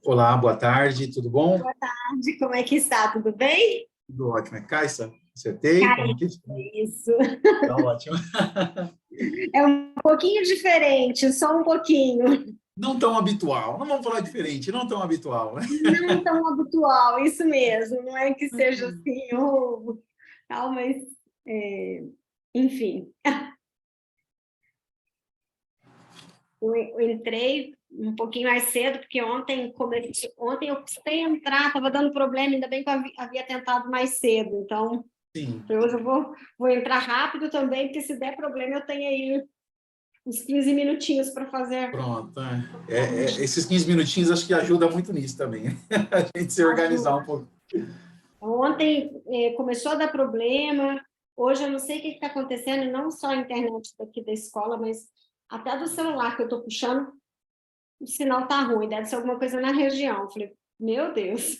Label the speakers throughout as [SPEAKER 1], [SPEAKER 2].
[SPEAKER 1] Olá, boa tarde, tudo bom?
[SPEAKER 2] Boa tarde, como é que está? Tudo bem?
[SPEAKER 1] Tudo ótimo. É Caixa? Acertei?
[SPEAKER 2] Cara,
[SPEAKER 1] Como que...
[SPEAKER 2] é isso.
[SPEAKER 1] Tá ótimo.
[SPEAKER 2] É um pouquinho diferente, só um pouquinho.
[SPEAKER 1] Não tão habitual. Não vamos falar diferente, não tão habitual, né?
[SPEAKER 2] Não tão habitual, isso mesmo. Não é que seja assim, tal, mas, é, enfim. Eu entrei um pouquinho mais cedo, porque ontem eu precisei entrar, estava dando problema, ainda bem que eu havia tentado mais cedo. Então,
[SPEAKER 1] Sim,
[SPEAKER 2] hoje eu vou entrar rápido também, porque se der problema, eu tenho aí uns 15 minutinhos para fazer.
[SPEAKER 1] pronto. Esses 15 minutinhos acho que ajuda muito nisso também. A gente se organizar um pouco.
[SPEAKER 2] Ontem começou a dar problema, hoje eu não sei o que está acontecendo, não só a internet daqui da escola, mas até do celular que eu estou puxando, o sinal está ruim, deve ser alguma coisa na região. Eu falei, meu Deus.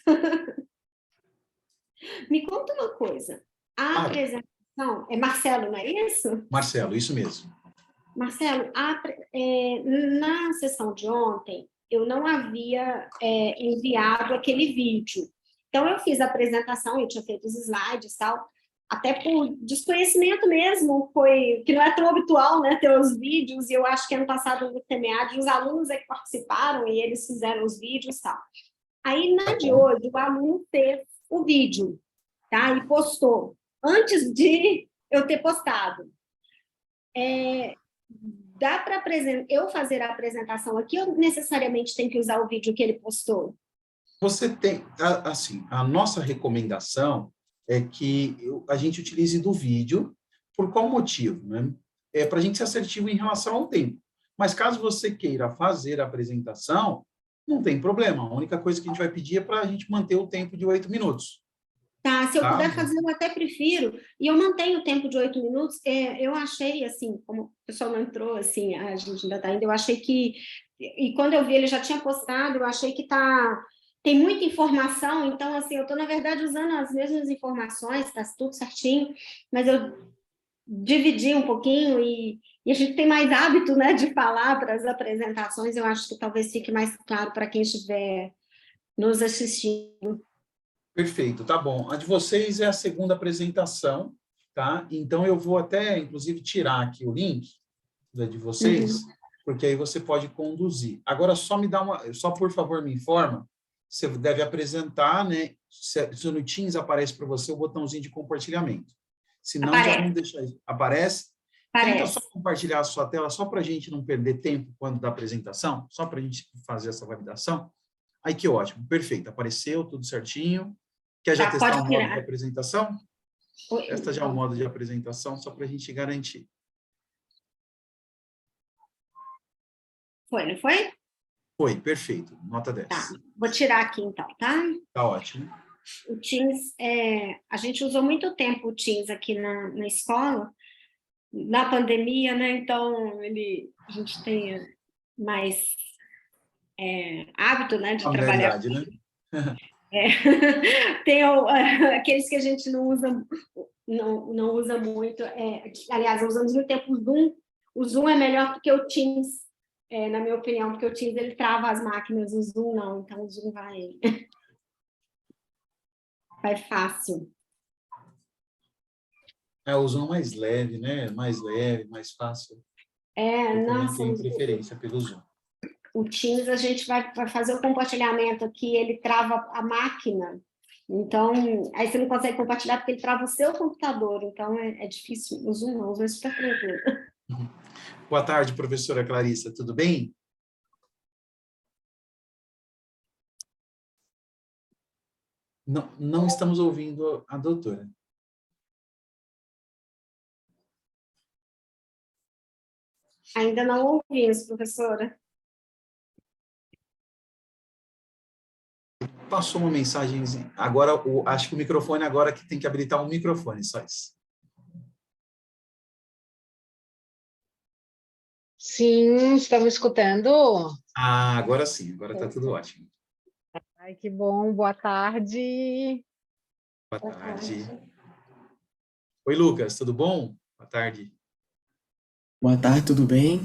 [SPEAKER 2] Me conta uma coisa, a
[SPEAKER 1] Claro,
[SPEAKER 2] apresentação, é Marcelo, não é isso?
[SPEAKER 1] Marcelo, isso mesmo.
[SPEAKER 2] Marcelo, na sessão de ontem, eu não havia enviado aquele vídeo. Então, eu fiz a apresentação, eu tinha feito os slides e tal, até por desconhecimento mesmo, que não é tão habitual, né, ter os vídeos, e eu acho que ano passado no TEMEAD, os alunos é que participaram e eles fizeram os vídeos e tal. Aí,
[SPEAKER 1] Tá
[SPEAKER 2] na de
[SPEAKER 1] bom.
[SPEAKER 2] hoje, o aluno fez o vídeo, tá, e postou, antes de eu ter postado. Dá para eu fazer a apresentação aqui ou necessariamente tem que usar o vídeo que ele postou?
[SPEAKER 1] Você tem, assim, a nossa recomendação é que a gente utilize do vídeo. Por qual motivo, né? É para a gente ser assertivo em relação ao tempo. Mas caso você queira fazer a apresentação, não tem problema. A única coisa que a gente vai pedir é para a gente manter o tempo de 8 minutos,
[SPEAKER 2] Tá, se eu
[SPEAKER 1] tá?
[SPEAKER 2] puder fazer, eu até prefiro. E eu mantenho o tempo de 8 minutos. Eu achei, assim, como o pessoal não entrou, assim, a gente ainda está indo, eu achei que... E quando eu vi, ele já tinha postado, eu achei que tem muita informação, então, assim, eu estou, na verdade, usando as mesmas informações, está tudo certinho, mas eu dividi um pouquinho e a gente tem mais hábito, né, de falar para as apresentações, eu acho que talvez fique mais claro para quem estiver nos assistindo.
[SPEAKER 1] Perfeito, tá bom. A de vocês é a segunda apresentação, tá? Então eu vou até, inclusive, tirar aqui o link da de vocês,
[SPEAKER 2] Uhum.
[SPEAKER 1] porque aí você pode conduzir. Agora, só por favor me informa, você deve apresentar, né? Se no Teams aparece para você o botãozinho de compartilhamento. Se não, já vamos
[SPEAKER 2] Aparece,
[SPEAKER 1] deixar isso. Aparece? Tenta só
[SPEAKER 2] aparece.
[SPEAKER 1] compartilhar a sua tela, só para a gente não perder tempo quando da apresentação, só para a gente fazer essa validação. Aí que ótimo, perfeito, apareceu, tudo certinho. Quer já
[SPEAKER 2] Tá,
[SPEAKER 1] testar
[SPEAKER 2] pode
[SPEAKER 1] o modo de
[SPEAKER 2] tirar.
[SPEAKER 1] apresentação? Testa já o
[SPEAKER 2] Então,
[SPEAKER 1] modo de apresentação, só para a gente garantir.
[SPEAKER 2] foi, não foi?
[SPEAKER 1] Foi, perfeito, nota
[SPEAKER 2] Tá,
[SPEAKER 1] 10.
[SPEAKER 2] vou tirar aqui então, tá?
[SPEAKER 1] Tá ótimo.
[SPEAKER 2] O Teams, a gente usou muito tempo o Teams aqui na escola, na pandemia, né? Então, a gente tem mais hábito, né, de trabalhar.
[SPEAKER 1] Familiaridade, né?
[SPEAKER 2] É. Tem aqueles que a gente não usa, não usa muito. Aliás, usamos muito tempo o Zoom. O Zoom é melhor do que o Teams, na minha opinião, porque o Teams ele trava as máquinas, o Zoom não. Então, o Zoom vai fácil.
[SPEAKER 1] O Zoom mais leve, né? Mais leve, mais fácil. Eu também
[SPEAKER 2] Nossa,
[SPEAKER 1] tenho preferência pelo Zoom.
[SPEAKER 2] o Teams a gente vai fazer o compartilhamento aqui, ele trava a máquina. Então, aí você não consegue compartilhar porque ele trava o seu computador. Então, é difícil. O Zoom não, o Zoom é super tranquilo.
[SPEAKER 1] Boa tarde, professora Clarissa, tudo bem? Não, não estamos ouvindo a doutora.
[SPEAKER 2] Ainda não ouvimos, professora.
[SPEAKER 1] Passou uma mensagem. Agora, acho que o microfone agora que tem que habilitar um microfone, só isso.
[SPEAKER 3] Sim, estão me escutando?
[SPEAKER 1] Ah, agora sim, agora está tudo ótimo.
[SPEAKER 3] Ai, que bom, boa tarde.
[SPEAKER 1] Boa tarde. Oi, Lucas, tudo bom? Boa tarde.
[SPEAKER 4] Boa tarde, tudo bem?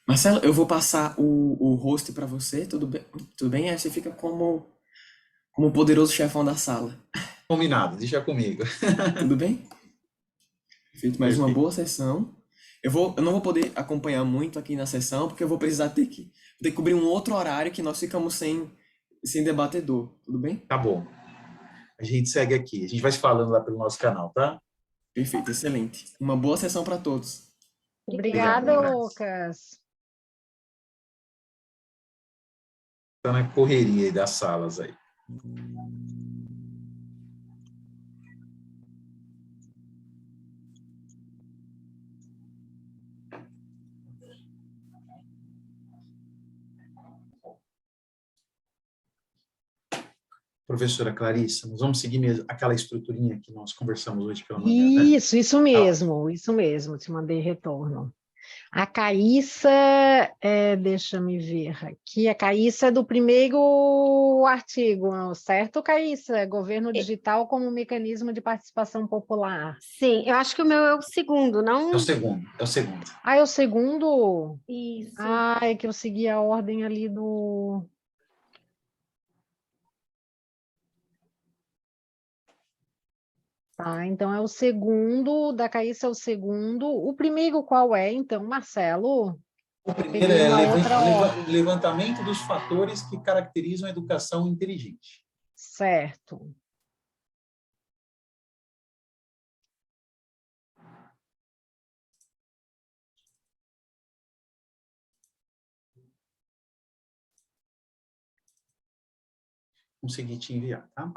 [SPEAKER 4] Marcelo, eu vou passar o host para você, tudo bem? Tudo bem? Aí você fica como o poderoso chefão da sala.
[SPEAKER 1] Combinado, deixa comigo.
[SPEAKER 4] Tudo bem? Feito mais uma
[SPEAKER 1] Perfeito.
[SPEAKER 4] boa sessão. Eu não vou poder acompanhar muito aqui na sessão, porque eu vou precisar ter que cobrir um outro horário que nós ficamos sem debatedor. Tudo bem?
[SPEAKER 1] Tá bom. A gente segue aqui. A gente vai se falando lá pelo nosso canal, tá?
[SPEAKER 4] Perfeito, excelente. Uma boa sessão para todos.
[SPEAKER 1] Obrigado,
[SPEAKER 3] Obrigada,
[SPEAKER 1] abraço.
[SPEAKER 3] Lucas.
[SPEAKER 1] Tá na correria aí das salas aí. Professora Clarissa, nós vamos seguir mesmo aquela estruturinha que nós conversamos hoje pela manhã, né?
[SPEAKER 3] Isso mesmo, te mandei retorno. A Caíssa, deixa me ver aqui, a Caíssa é do primeiro artigo, certo, Caíssa? Governo digital como mecanismo de participação popular.
[SPEAKER 2] Sim, eu acho que o meu é o segundo, não?
[SPEAKER 1] É o segundo, é o segundo.
[SPEAKER 3] Ah, é o segundo?
[SPEAKER 2] Isso.
[SPEAKER 3] Ah, é que eu segui a ordem ali do... Tá, então é o segundo, da Caíssa é o segundo. O primeiro qual é, então, Marcelo?
[SPEAKER 1] O primeiro
[SPEAKER 3] Peguei
[SPEAKER 1] é
[SPEAKER 3] uma outra ordem.
[SPEAKER 1] levantamento dos fatores que caracterizam a educação inteligente.
[SPEAKER 3] Certo.
[SPEAKER 1] Consegui te enviar, tá?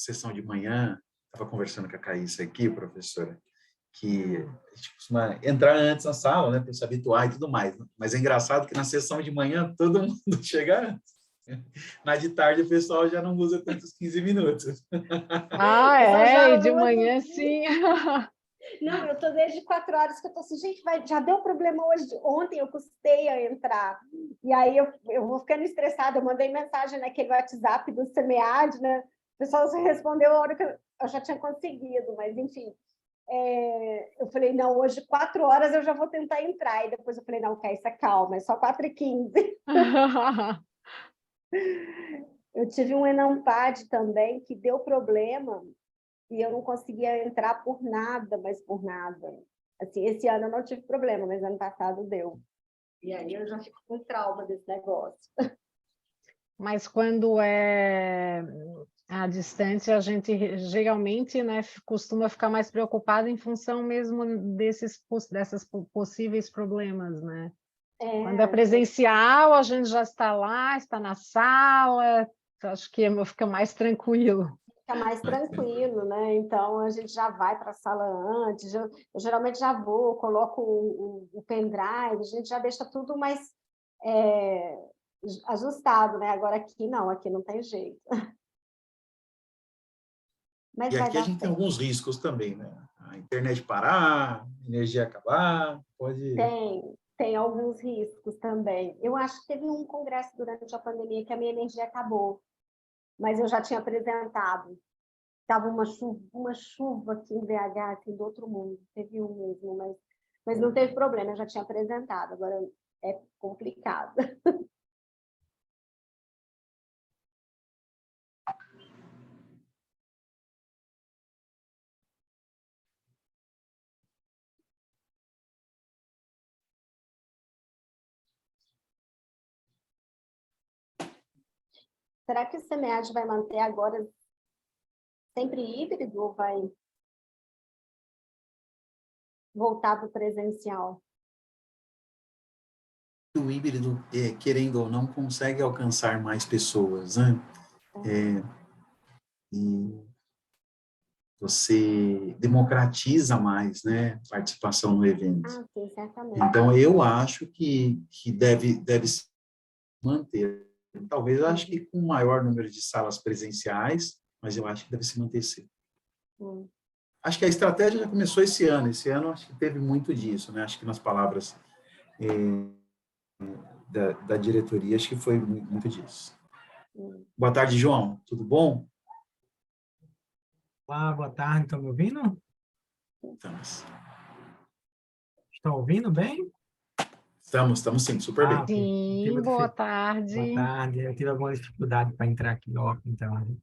[SPEAKER 1] Sessão de manhã, estava conversando com a Caíssa aqui, professora, que a gente costuma entrar antes na sala, né, para se habituar e tudo mais. Né? Mas é engraçado que na sessão de manhã todo mundo chega antes. Na de tarde o pessoal já não usa tantos 15 minutos.
[SPEAKER 3] Ah, e de manhã sim.
[SPEAKER 2] Não, eu tô desde 4 horas que eu tô assim, gente, já deu problema hoje. Ontem eu custei a entrar. E aí eu vou ficando estressada. Eu mandei mensagem naquele WhatsApp do SEMEAD, né? O pessoal respondeu a hora que eu já tinha conseguido, mas enfim. Eu falei, não, hoje 4 horas eu já vou tentar entrar. E depois eu falei, não, Caíssa, calma, é só 4h15. Eu tive um Enampad também que deu problema e eu não conseguia entrar por nada, mas por nada. Assim, esse ano eu não tive problema, mas ano passado deu. E aí eu já fico com trauma desse negócio.
[SPEAKER 3] Mas quando é à distância, a gente geralmente, né, costuma ficar mais preocupado em função mesmo desses possíveis problemas, né? Quando é presencial, a gente já está lá, está na sala, acho que fica mais tranquilo.
[SPEAKER 2] Fica mais tranquilo, né? Então a gente já vai para a sala antes. Eu geralmente já vou, coloco o pendrive, a gente já deixa tudo mais ajustado, né? Agora aqui não tem jeito. Mas
[SPEAKER 1] E
[SPEAKER 2] vai
[SPEAKER 1] aqui a
[SPEAKER 2] dar
[SPEAKER 1] gente tem
[SPEAKER 2] certo.
[SPEAKER 1] alguns riscos também, né? A internet parar, a energia acabar, pode...
[SPEAKER 2] Tem alguns riscos também. Eu acho que teve um congresso durante a pandemia que a minha energia acabou, mas eu já tinha apresentado. Estava uma chuva aqui em BH, assim, do outro mundo. Teve um mesmo, mas não teve problema, eu já tinha apresentado. Agora é complicado. Será que o SEMEAD vai manter agora sempre híbrido ou vai voltar para o presencial?
[SPEAKER 1] O híbrido, querendo ou não, consegue alcançar mais pessoas, né? E você democratiza mais, né, a participação no evento.
[SPEAKER 2] Sim, certamente.
[SPEAKER 1] Então, eu acho que deve se manter. Talvez, acho que com maior número de salas presenciais, mas eu acho que deve se manter sim. Acho que a estratégia já começou esse ano. Esse ano, acho que teve muito disso, né? Acho que nas palavras da diretoria, acho que foi muito disso. Boa tarde, João. Tudo bom?
[SPEAKER 5] Olá, boa tarde, estão me ouvindo?
[SPEAKER 1] Estamos.
[SPEAKER 5] Estão ouvindo bem?
[SPEAKER 1] Estamos sim, super bem.
[SPEAKER 5] Ok.
[SPEAKER 3] Sim, boa tarde.
[SPEAKER 5] Boa tarde, eu tive alguma dificuldade para entrar aqui, ó, então.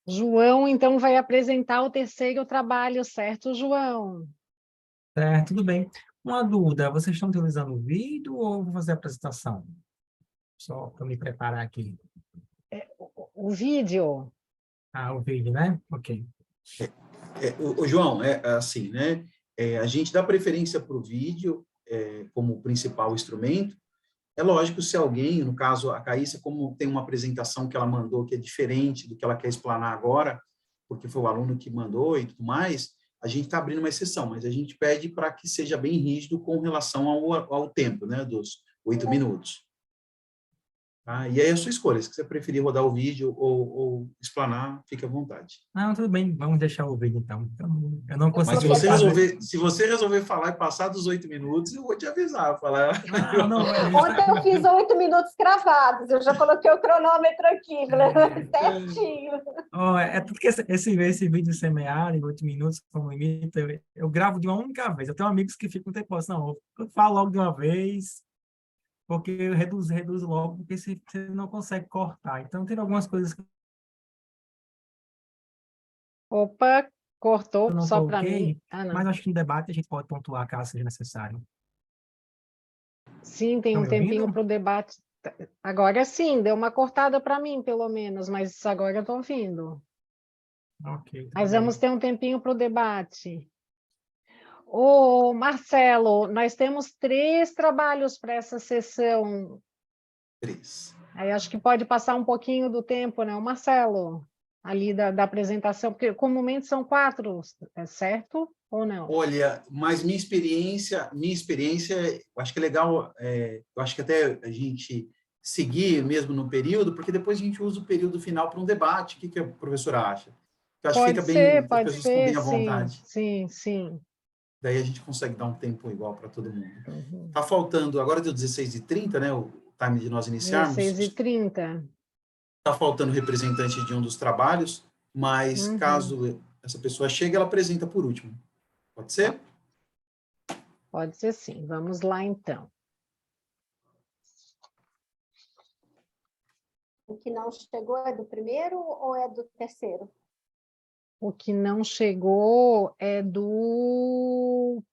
[SPEAKER 3] João, então, vai apresentar o terceiro trabalho, certo, João?
[SPEAKER 5] Certo, tudo bem. Uma dúvida, vocês estão utilizando o vídeo ou vou fazer a apresentação? Só para me preparar aqui.
[SPEAKER 3] O vídeo.
[SPEAKER 5] Ah, o vídeo, né? Ok.
[SPEAKER 1] João, é assim, né? A gente dá preferência para o vídeo como principal instrumento. É lógico, se alguém, no caso a Caíssa, como tem uma apresentação que ela mandou que é diferente do que ela quer explanar agora, porque foi o aluno que mandou e tudo mais, a gente está abrindo uma exceção, mas a gente pede para que seja bem rígido com relação ao tempo, né, dos 8 minutos. Tá? E aí é a sua escolha, se você preferir rodar o vídeo ou explanar, fique à vontade.
[SPEAKER 5] Não, tudo bem, vamos deixar o vídeo então. Eu não
[SPEAKER 1] Mas
[SPEAKER 5] consigo
[SPEAKER 1] se você resolver falar e passar dos 8 minutos, eu vou te avisar. Falar.
[SPEAKER 5] Não, não,
[SPEAKER 2] Ontem eu fiz 8 minutos cravados, eu já coloquei o cronômetro aqui, certinho.
[SPEAKER 5] Oh, é porque esse vídeo semear em 8 minutos, como limite, eu gravo de uma única vez. Eu tenho amigos que ficam depois, não, eu falo logo de uma vez, porque eu reduzo logo, porque você não consegue cortar. Então, tem algumas coisas que
[SPEAKER 3] Opa, cortou
[SPEAKER 5] eu não
[SPEAKER 3] só para
[SPEAKER 5] coloquei,
[SPEAKER 3] mim. Ah, não.
[SPEAKER 5] mas acho que no debate a gente pode pontuar caso seja necessário.
[SPEAKER 3] Sim, tem
[SPEAKER 5] Estão
[SPEAKER 3] um
[SPEAKER 5] me
[SPEAKER 3] tempinho
[SPEAKER 5] ouvindo?
[SPEAKER 3] para o debate. Agora sim, deu uma cortada para mim, pelo menos, mas agora eu estou ouvindo.
[SPEAKER 5] Ok, tudo
[SPEAKER 3] Mas
[SPEAKER 5] bem.
[SPEAKER 3] vamos ter um tempinho para o debate. Ô, Marcelo, nós temos 3 trabalhos para essa sessão.
[SPEAKER 1] 3.
[SPEAKER 3] Aí acho que pode passar um pouquinho do tempo, né? O Marcelo, ali da apresentação, porque comumente são 4, é certo ou não?
[SPEAKER 1] Olha, mas minha experiência, eu acho que é legal, eu acho que até a gente seguir mesmo no período, porque depois a gente usa o período final para um debate. O que a professora acha? Eu acho que fica bem, as
[SPEAKER 3] Pode
[SPEAKER 1] pessoas ficam
[SPEAKER 3] ser,
[SPEAKER 1] bem à
[SPEAKER 3] sim,
[SPEAKER 1] vontade.
[SPEAKER 3] sim, sim.
[SPEAKER 1] Daí a gente consegue dar um tempo igual para todo mundo.
[SPEAKER 3] Uhum.
[SPEAKER 1] Tá faltando, agora deu 16h30, né, o time de nós iniciarmos.
[SPEAKER 3] 16h30.
[SPEAKER 1] Tá faltando representante de um dos trabalhos, mas
[SPEAKER 3] Uhum.
[SPEAKER 1] caso essa pessoa chegue, ela apresenta por último. Pode ser?
[SPEAKER 3] Pode ser sim. Vamos lá, então.
[SPEAKER 2] O que não chegou é do primeiro ou é do terceiro?
[SPEAKER 3] O que não chegou é do...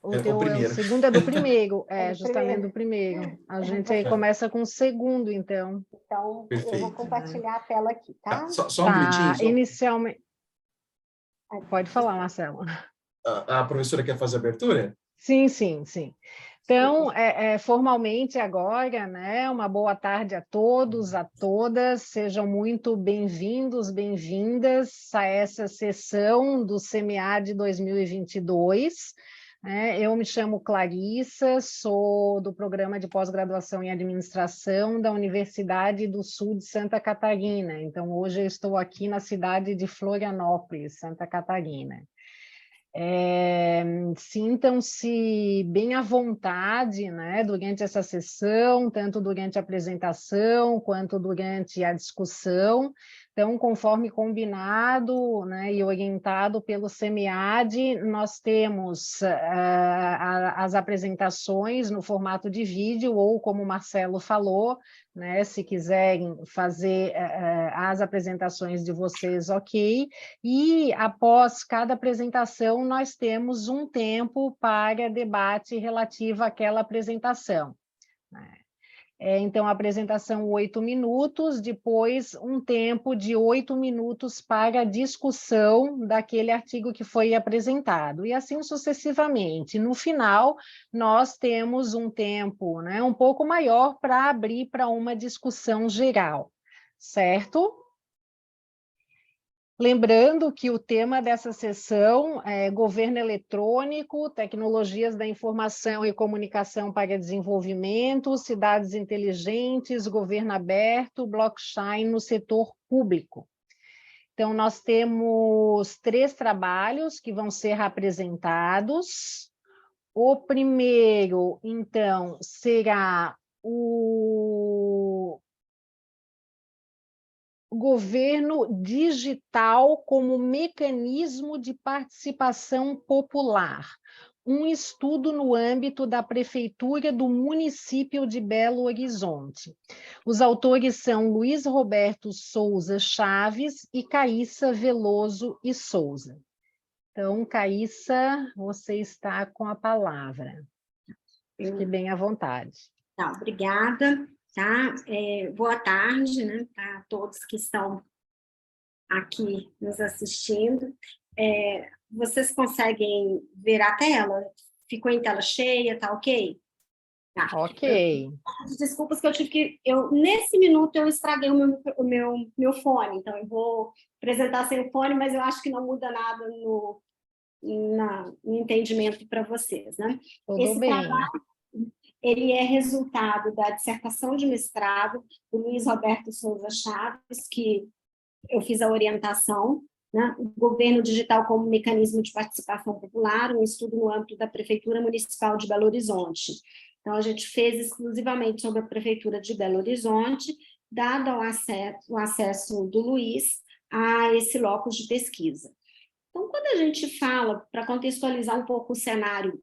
[SPEAKER 3] O
[SPEAKER 1] É o primeiro.
[SPEAKER 3] segundo é do primeiro,
[SPEAKER 2] É do
[SPEAKER 3] justamente
[SPEAKER 2] primeiro.
[SPEAKER 3] do primeiro. A gente aí
[SPEAKER 2] Você-
[SPEAKER 3] começa com o segundo, então.
[SPEAKER 2] Então, eu vou
[SPEAKER 1] Perfeito.
[SPEAKER 2] compartilhar a tela aqui, tá?
[SPEAKER 1] Tá, só um minutinho.
[SPEAKER 3] Inicialmente... Pode falar, Marcelo.
[SPEAKER 1] A professora quer fazer a abertura?
[SPEAKER 3] Sim, sim, sim. Então, formalmente agora, né, uma boa tarde a todos, a todas, sejam muito bem-vindos, bem-vindas a essa sessão do CMEAD 2022. Eu me chamo Clarissa, sou do Programa de Pós-Graduação em Administração da Universidade do Sul de Santa Catarina. Então, hoje eu estou aqui na cidade de Florianópolis, Santa Catarina. Sintam-se bem à vontade, né, durante essa sessão, tanto durante a apresentação quanto durante a discussão. Então, conforme combinado, né, e orientado pelo CMEAD, nós temos as apresentações no formato de vídeo, ou como o Marcelo falou, né, se quiserem fazer as apresentações de vocês, ok. E, após cada apresentação, nós temos um tempo para debate relativo àquela apresentação. Então, a apresentação 8 minutos, depois um tempo de 8 minutos para discussão daquele artigo que foi apresentado, e assim sucessivamente. No final, nós temos um tempo, né, um pouco maior para abrir para uma discussão geral, certo? Lembrando que o tema dessa sessão é governo eletrônico, tecnologias da informação e comunicação para desenvolvimento, cidades inteligentes, governo aberto, blockchain no setor público. Então, nós temos 3 trabalhos que vão ser apresentados. O primeiro, então, será o governo digital como mecanismo de participação popular, um estudo no âmbito da Prefeitura do município de Belo Horizonte. Os autores são Luiz Roberto Souza Chaves e Caíssa Veloso e Souza. Então, Caíssa, você está com a palavra. Fique bem à vontade.
[SPEAKER 2] Tá, obrigada. Tá? Boa tarde, né, a todos que estão aqui nos assistindo. Vocês conseguem ver a tela? Ficou em tela cheia, tá ok? Tá.
[SPEAKER 3] Ok.
[SPEAKER 2] Desculpas que eu tive que... nesse minuto eu estraguei o meu fone, então eu vou apresentar sem o fone, mas eu acho que não muda nada no entendimento para vocês, né?
[SPEAKER 3] Tudo bem.
[SPEAKER 2] Trabalho, ele é resultado da dissertação de mestrado do Luiz Roberto Souza Chaves, que eu fiz a orientação, né? O Governo Digital como Mecanismo de Participação Popular, um estudo no âmbito da Prefeitura Municipal de Belo Horizonte. Então, a gente fez exclusivamente sobre a Prefeitura de Belo Horizonte, dado o acesso do Luiz a esse locus de pesquisa. Então, quando a gente fala, para contextualizar um pouco o cenário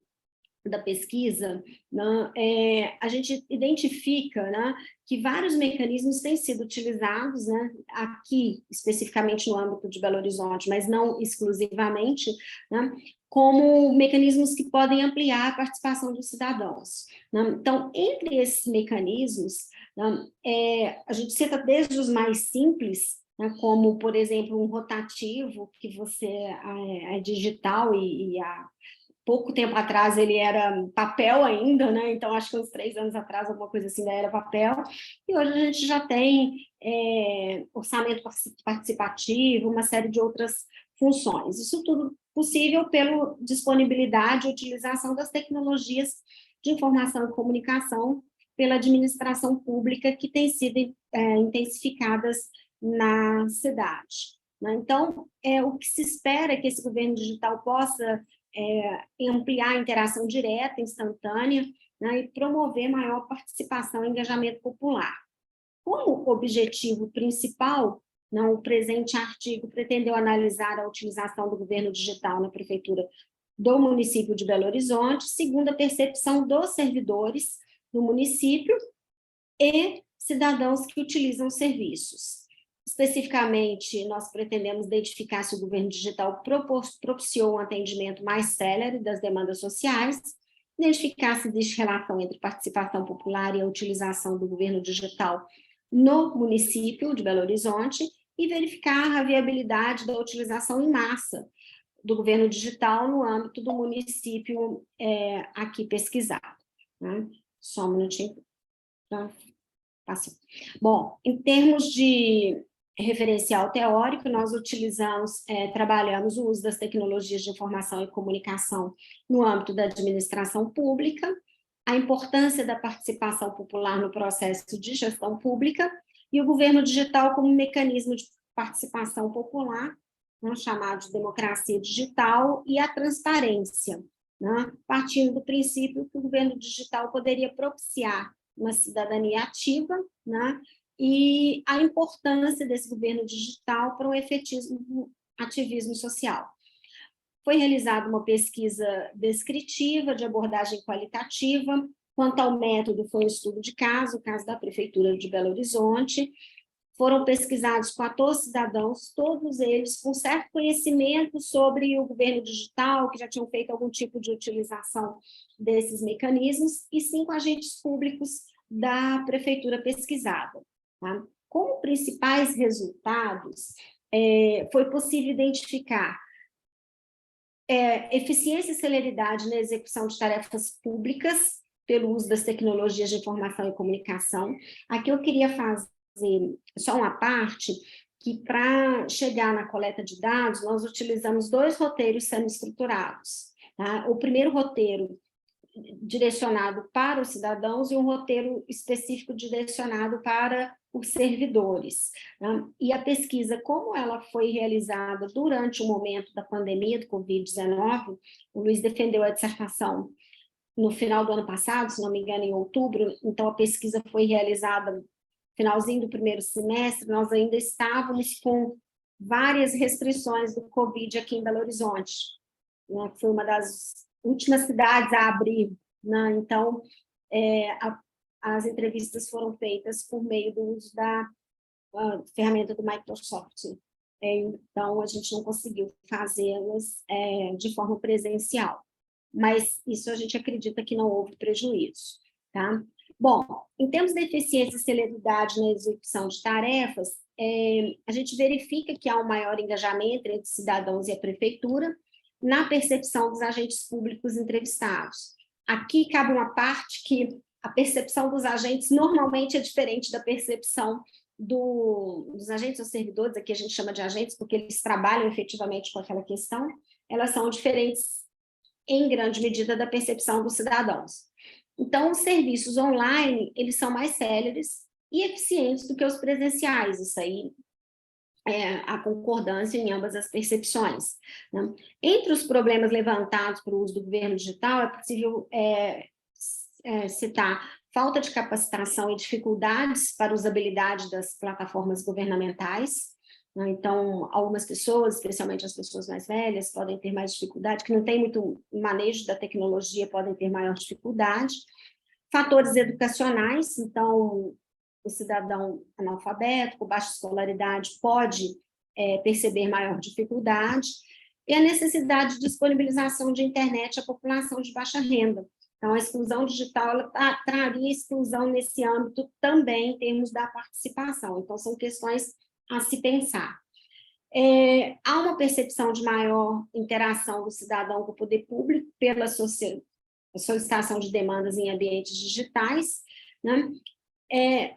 [SPEAKER 2] da pesquisa, né, a gente identifica, né, que vários mecanismos têm sido utilizados, né, aqui, especificamente no âmbito de Belo Horizonte, mas não exclusivamente, né, como mecanismos que podem ampliar a participação dos cidadãos, né? Então, entre esses mecanismos, né, a gente cita desde os mais simples, né, como, por exemplo, um rotativo, que você é digital e pouco tempo atrás ele era papel ainda, né? Então acho que uns 3 anos atrás, alguma coisa assim, ainda era papel, e hoje a gente já tem orçamento participativo, uma série de outras funções. Isso tudo possível pela disponibilidade e utilização das tecnologias de informação e comunicação pela administração pública que têm sido intensificadas na cidade, né? Então, o que se espera é que esse governo digital possa ampliar a interação direta, instantânea, né, e promover maior participação e engajamento popular. Como objetivo principal, né, o presente artigo pretendeu analisar a utilização do governo digital na prefeitura do município de Belo Horizonte, segundo a percepção dos servidores do município e cidadãos que utilizam serviços. Especificamente, nós pretendemos identificar se o governo digital propiciou um atendimento mais célere das demandas sociais, identificar se existe relação entre participação popular e a utilização do governo digital no município de Belo Horizonte e verificar a viabilidade da utilização em massa do governo digital no âmbito do município aqui pesquisado, né? Só um minutinho. Passou. Bom, em termos de referencial teórico, nós trabalhamos o uso das tecnologias de informação e comunicação no âmbito da administração pública, a importância da participação popular no processo de gestão pública e o governo digital como mecanismo de participação popular, né, chamado de democracia digital, e a transparência, né, partindo do princípio que o governo digital poderia propiciar uma cidadania ativa, né, e a importância desse governo digital para um ativismo social. Foi realizada uma pesquisa descritiva de abordagem qualitativa. Quanto ao método, foi um estudo de caso, o caso da Prefeitura de Belo Horizonte. Foram pesquisados 14 cidadãos, todos eles com certo conhecimento sobre o governo digital, que já tinham feito algum tipo de utilização desses mecanismos, e 5 agentes públicos da prefeitura pesquisada. Tá? Como principais resultados, foi possível identificar eficiência e celeridade na execução de tarefas públicas pelo uso das tecnologias de informação e comunicação. Aqui eu queria fazer só uma parte que, para chegar na coleta de dados, nós utilizamos 2 roteiros semi-estruturados. Tá? O primeiro roteiro direcionado para os cidadãos e um roteiro específico direcionado para os servidores. Né? E a pesquisa, como ela foi realizada durante o momento da pandemia do Covid-19, o Luiz defendeu a dissertação no final do ano passado, se não me engano, em outubro, então a pesquisa foi realizada no finalzinho do primeiro semestre, nós ainda estávamos com várias restrições do Covid aqui em Belo Horizonte. Né? Foi uma das últimas cidades a abrir, né? Então, as entrevistas foram feitas por meio do uso da ferramenta do Microsoft. Então, a gente não conseguiu fazê-las de forma presencial. Mas isso a gente acredita que não houve prejuízo. Tá? Bom, em termos de eficiência e celeridade na execução de tarefas, a gente verifica que há um maior engajamento entre cidadãos e a prefeitura na percepção dos agentes públicos entrevistados. Aqui cabe uma parte que a percepção dos agentes normalmente é diferente da percepção dos agentes ou servidores, aqui a gente chama de agentes porque eles trabalham efetivamente com aquela questão, elas são diferentes em grande medida da percepção dos cidadãos. Então, os serviços online, eles são mais céleres e eficientes do que os presenciais, isso aí a concordância em ambas as percepções. Né? Entre os problemas levantados para o uso do governo digital, é possível citar falta de capacitação e dificuldades para a usabilidade das plataformas governamentais. Né? Então, algumas pessoas, especialmente as pessoas mais velhas, podem ter mais dificuldade, que não têm muito manejo da tecnologia, podem ter maior dificuldade. Fatores educacionais, então, o cidadão analfabeto, com baixa escolaridade, pode perceber maior dificuldade, e a necessidade de disponibilização de internet à população de baixa renda. Então, a exclusão digital ela traria exclusão nesse âmbito também, em termos da participação. Então, são questões a se pensar. Há uma percepção de maior interação do cidadão com o poder público pela solicitação de demandas em ambientes digitais, né?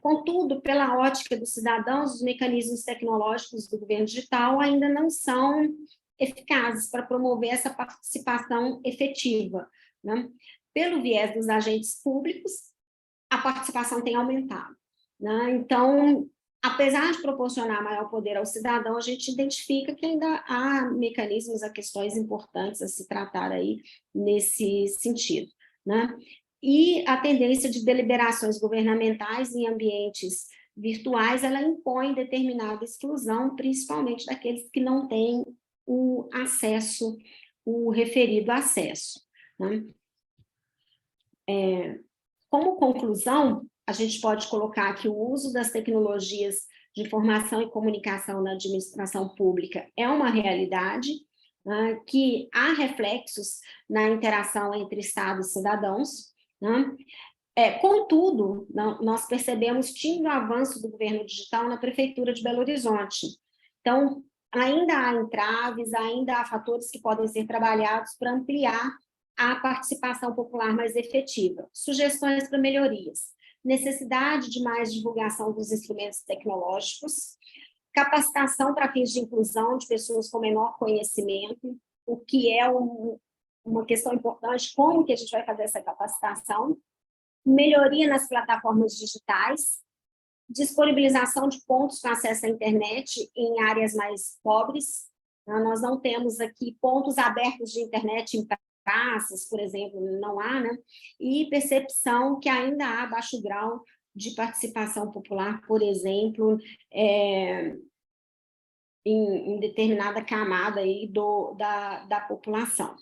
[SPEAKER 2] Contudo, pela ótica dos cidadãos, os mecanismos tecnológicos do governo digital ainda não são eficazes para promover essa participação efetiva. Né? Pelo viés dos agentes públicos, a participação tem aumentado. Né? Então, apesar de proporcionar maior poder ao cidadão, a gente identifica que ainda há mecanismos, há questões importantes a se tratar aí nesse sentido. Né? E a tendência de deliberações governamentais em ambientes virtuais, ela impõe determinada exclusão, principalmente daqueles que não têm o acesso, o referido acesso. Né? Como conclusão, a gente pode colocar que o uso das tecnologias de informação e comunicação na administração pública é uma realidade, né, que há reflexos na interação entre Estado e cidadãos, né? Contudo, nós percebemos tímido avanço do governo digital na Prefeitura de Belo Horizonte. Então, ainda há entraves, ainda há fatores que podem ser trabalhados para ampliar a participação popular mais efetiva. Sugestões para melhorias: necessidade de mais divulgação dos instrumentos tecnológicos, capacitação para fins de inclusão de pessoas com menor conhecimento, o que é uma questão importante, como que a gente vai fazer essa capacitação, melhoria nas plataformas digitais, disponibilização de pontos para acesso à internet em áreas mais pobres. Nós não temos aqui pontos abertos de internet em praças, por exemplo, não há, né? E percepção que ainda há baixo grau de participação popular, por exemplo, em determinada camada aí da população.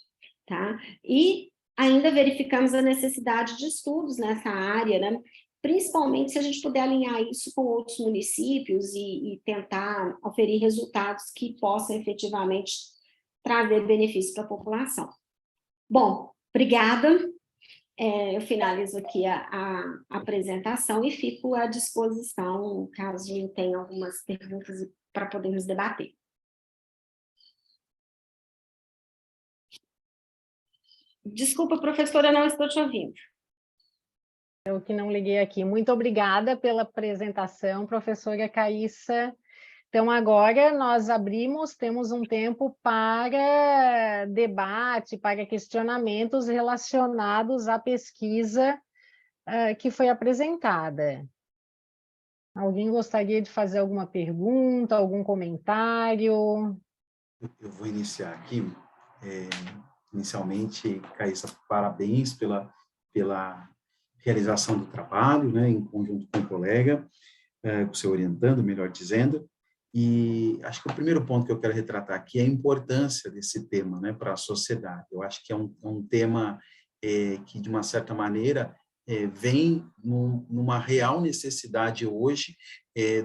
[SPEAKER 2] Tá? E ainda verificamos a necessidade de estudos nessa área, né? Principalmente se a gente puder alinhar isso com outros municípios e tentar oferir resultados que possam efetivamente trazer benefício para a população. Bom, obrigada. eu finalizo aqui a apresentação e fico à disposição, caso tenha algumas perguntas para podermos debater. Desculpa, professora, não estou te ouvindo.
[SPEAKER 3] Eu que não liguei aqui. Muito obrigada pela apresentação, professora Caissa. Então, agora nós temos um tempo para debate, para questionamentos relacionados à pesquisa que foi apresentada. Alguém gostaria de fazer alguma pergunta, algum comentário?
[SPEAKER 1] Eu vou iniciar aqui. Inicialmente, Caissa, parabéns pela realização do trabalho, né, em conjunto com o colega, com o seu orientando, melhor dizendo. E acho que o primeiro ponto que eu quero retratar aqui é a importância desse tema, né, para a sociedade. Eu acho que é um tema que, de uma certa maneira, vem numa real necessidade hoje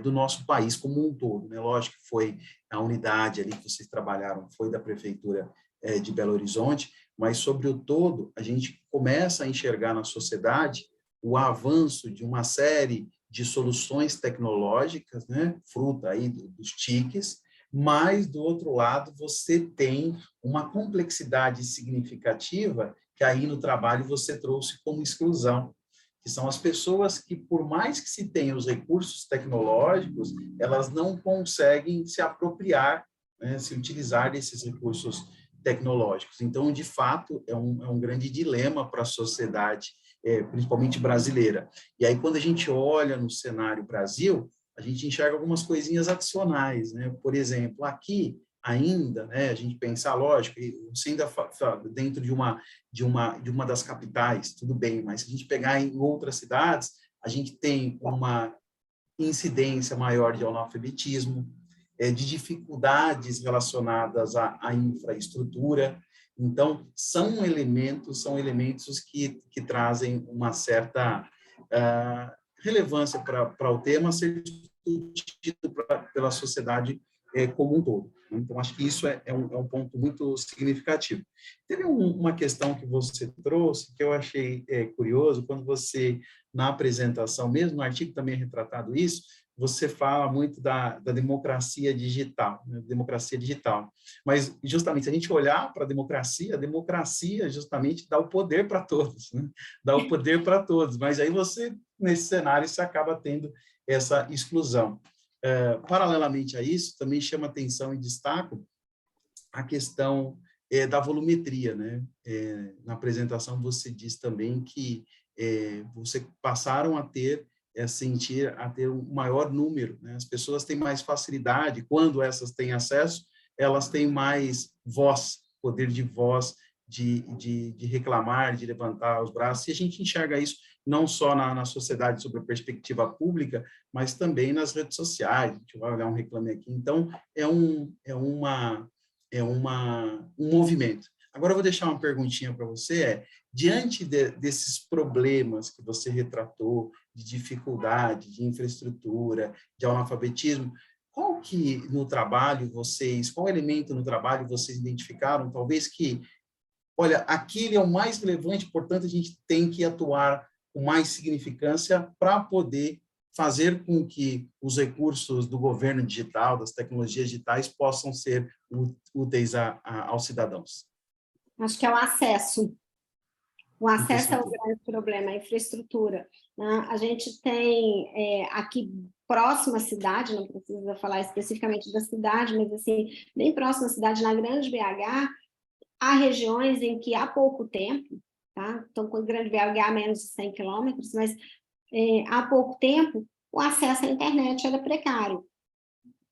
[SPEAKER 1] do nosso país como um todo, né? Lógico que foi a unidade ali que vocês trabalharam, foi da Prefeitura de Belo Horizonte, mas, sobre o todo, a gente começa a enxergar na sociedade o avanço de uma série de soluções tecnológicas, né, fruto aí dos TICs, mas, do outro lado, você tem uma complexidade significativa que aí no trabalho você trouxe como exclusão, que são as pessoas que, por mais que se tenham os recursos tecnológicos, elas não conseguem se apropriar, né, se utilizar desses recursos tecnológicos. Então, de fato, é um grande dilema para a sociedade, principalmente brasileira. E aí, quando a gente olha no cenário Brasil, a gente enxerga algumas coisinhas adicionais, né? Por exemplo, aqui ainda, né, a gente pensar, lógico, você ainda dentro de uma das capitais, tudo bem, mas se a gente pegar em outras cidades, a gente tem uma incidência maior de analfabetismo, de dificuldades relacionadas à infraestrutura. Então, são elementos que trazem uma certa relevância para o tema ser discutido pela sociedade como um todo. Então, acho que isso é um ponto muito significativo. Teve uma questão que você trouxe, que eu achei curioso, quando você, na apresentação, mesmo no artigo também é retratado isso, você fala muito da democracia digital, né? Democracia digital. Mas, justamente, se a gente olhar para a democracia justamente dá o poder para todos, né? Dá o poder para todos, mas aí você, nesse cenário, você acaba tendo essa exclusão. Paralelamente a isso, também chama atenção e destaco a questão da volumetria, né? Na apresentação você diz também que você passaram a ter um maior número, né? As pessoas têm mais facilidade, quando essas têm acesso, elas têm mais voz, poder de voz, de reclamar, de levantar os braços, e a gente enxerga isso não só na sociedade sob a perspectiva pública, mas também nas redes sociais. A gente vai olhar um Reclame Aqui. Então, um movimento. Agora, eu vou deixar uma perguntinha para você, diante desses problemas que você retratou, de dificuldade, de infraestrutura, de analfabetismo, qual elemento no trabalho vocês identificaram, talvez que, olha, aquele é o mais relevante, portanto, a gente tem que atuar com mais significância para poder fazer com que os recursos do governo digital, das tecnologias digitais, possam ser úteis aos cidadãos?
[SPEAKER 2] Acho que é o acesso. O acesso é o grande problema, a infraestrutura, né? A gente tem aqui próxima à cidade, não precisa falar especificamente da cidade, mas assim, bem próxima à cidade, na Grande BH, há regiões em que há pouco tempo, tá? Então, com a Grande BH há menos de 100 quilômetros, mas há pouco tempo o acesso à internet era precário.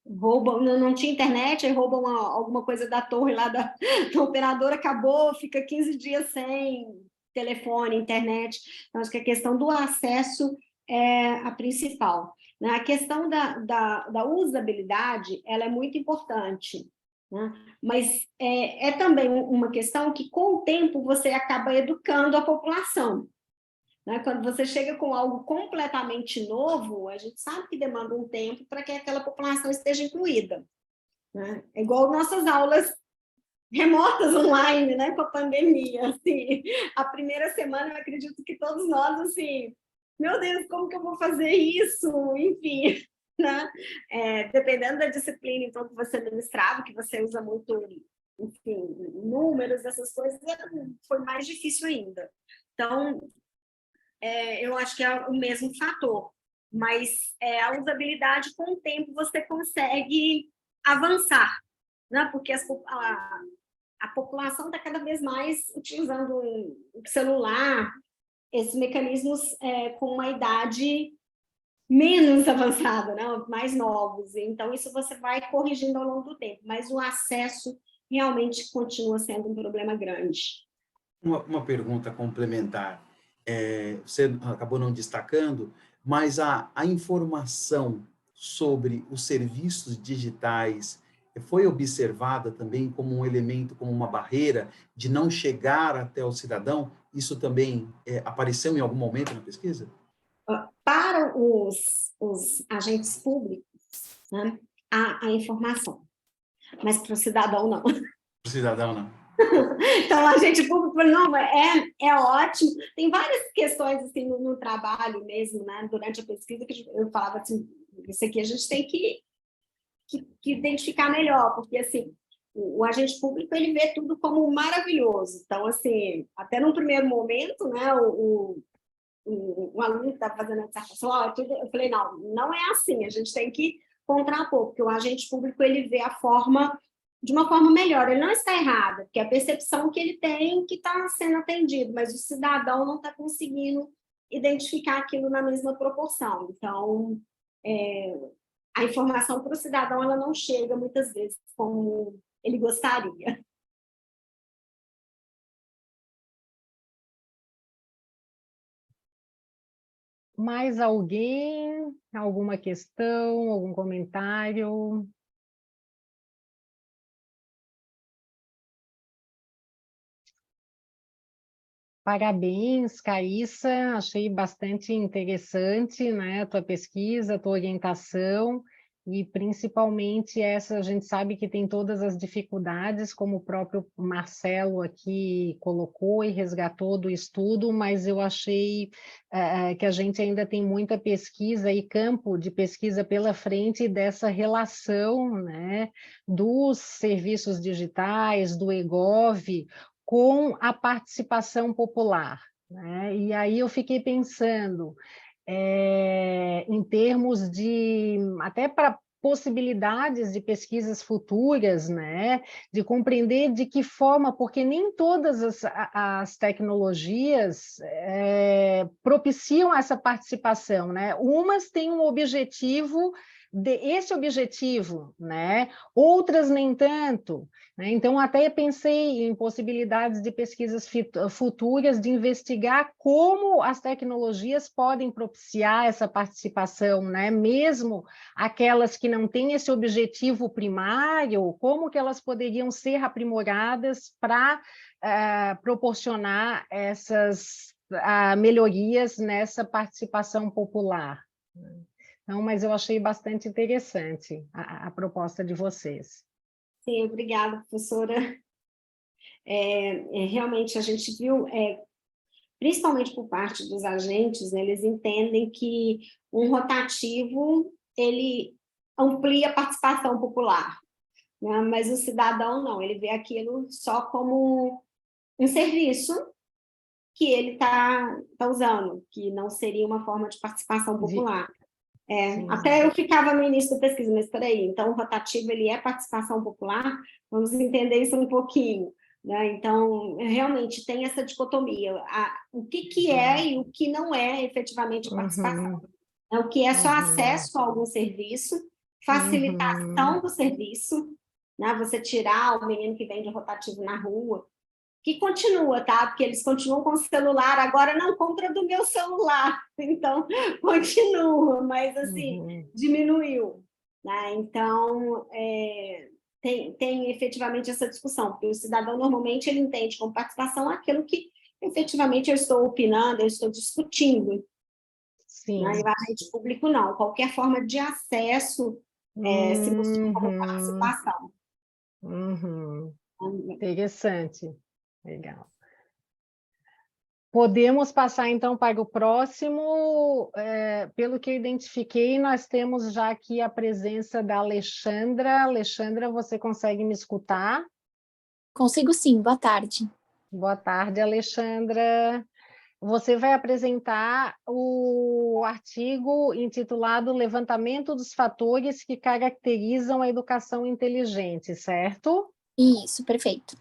[SPEAKER 2] Não tinha internet, aí roubam alguma coisa da torre lá da operadora, acabou, fica 15 dias sem telefone, internet. Então, acho que a questão do acesso é a principal, né? A questão da usabilidade, ela é muito importante, né? Mas é também uma questão que, com o tempo, você acaba educando a população, né? Quando você chega com algo completamente novo, a gente sabe que demanda um tempo para que aquela população esteja incluída, né? É igual nossas aulas remotas online, né, com a pandemia, assim. A primeira semana, eu acredito que todos nós, assim, meu Deus, como que eu vou fazer isso? Enfim, né? Dependendo da disciplina, então, que você ministrava, que você usa muito, enfim, números, essas coisas, foi mais difícil ainda. Então, eu acho que é o mesmo fator, mas a usabilidade, com o tempo, você consegue avançar, né? Porque a população está cada vez mais utilizando o celular, esses mecanismos com uma idade menos avançada, né? Mais novos. Então, isso você vai corrigindo ao longo do tempo, mas o acesso realmente continua sendo um problema grande.
[SPEAKER 1] Uma pergunta complementar. Você acabou não destacando, mas a informação sobre os serviços digitais foi observada também como um elemento, como uma barreira de não chegar até o cidadão? Isso também apareceu em algum momento na pesquisa?
[SPEAKER 2] Para os agentes públicos, né, a informação, mas para o cidadão não.
[SPEAKER 1] Para o cidadão, não.
[SPEAKER 2] Então, o agente público falou, não, é ótimo. Tem várias questões assim, no trabalho mesmo, né? Durante a pesquisa, que eu falava assim, isso aqui a gente tem que identificar melhor, porque assim, o agente público ele vê tudo como maravilhoso. Então, assim, até num primeiro momento, né, o aluno que estava fazendo a dissertação, eu falei, não é assim, a gente tem que contrapor, porque o agente público ele vê a forma de uma forma melhor, ele não está errado, porque a percepção que ele tem que está sendo atendido, mas o cidadão não está conseguindo identificar aquilo na mesma proporção. Então, a informação para o cidadão ela não chega muitas vezes como ele gostaria.
[SPEAKER 3] Mais alguém? Alguma questão? Algum comentário? Parabéns, Caíssa. Achei bastante interessante, né, a tua pesquisa, a tua orientação, e principalmente essa, a gente sabe que tem todas as dificuldades, como o próprio Marcelo aqui colocou e resgatou do estudo, mas eu achei que a gente ainda tem muita pesquisa e campo de pesquisa pela frente dessa relação, né, dos serviços digitais, do eGov, com a participação popular, né? E aí eu fiquei pensando em termos de até para possibilidades de pesquisas futuras, né? De compreender de que forma, porque nem todas as tecnologias propiciam essa participação, né? Umas têm um objetivo esse objetivo, né? Outras nem tanto, né? Então, até pensei em possibilidades de pesquisas futuras de investigar como as tecnologias podem propiciar essa participação, né? Mesmo aquelas que não têm esse objetivo primário, como que elas poderiam ser aprimoradas para proporcionar essas melhorias nessa participação popular. Não, mas eu achei bastante interessante a proposta de vocês.
[SPEAKER 2] Sim, obrigada, professora. Realmente a gente viu, principalmente por parte dos agentes, né, eles entendem que um rotativo ele amplia a participação popular, né, mas o cidadão não, ele vê aquilo só como um serviço que ele está usando, que não seria uma forma de participação popular. Até eu ficava no início da pesquisa, mas espera aí, então o rotativo ele é participação popular? Vamos entender isso um pouquinho, né? Então, realmente tem essa dicotomia, o que é e o que não é efetivamente participação. O que é só acesso a algum serviço, facilitação do serviço, né? Você tirar o menino que vende rotativo na rua, que continua, tá? Porque eles continuam com o celular, agora não compra do meu celular, então continua, mas assim, diminuiu, né? Então, tem efetivamente essa discussão, porque o cidadão normalmente ele entende como participação aquilo que efetivamente eu estou opinando, eu estou discutindo.
[SPEAKER 3] Sim.
[SPEAKER 2] Né? E o agente público não, qualquer forma de acesso se mostra como participação.
[SPEAKER 3] Interessante. Legal. Podemos passar, então, para o próximo. Pelo que eu identifiquei, nós temos já aqui a presença da Alexandra. Alexandra, você consegue me escutar?
[SPEAKER 6] Consigo sim, boa tarde.
[SPEAKER 3] Boa tarde, Alexandra. Você vai apresentar o artigo intitulado Levantamento dos fatores que caracterizam a educação inteligente, certo?
[SPEAKER 6] Isso, perfeito.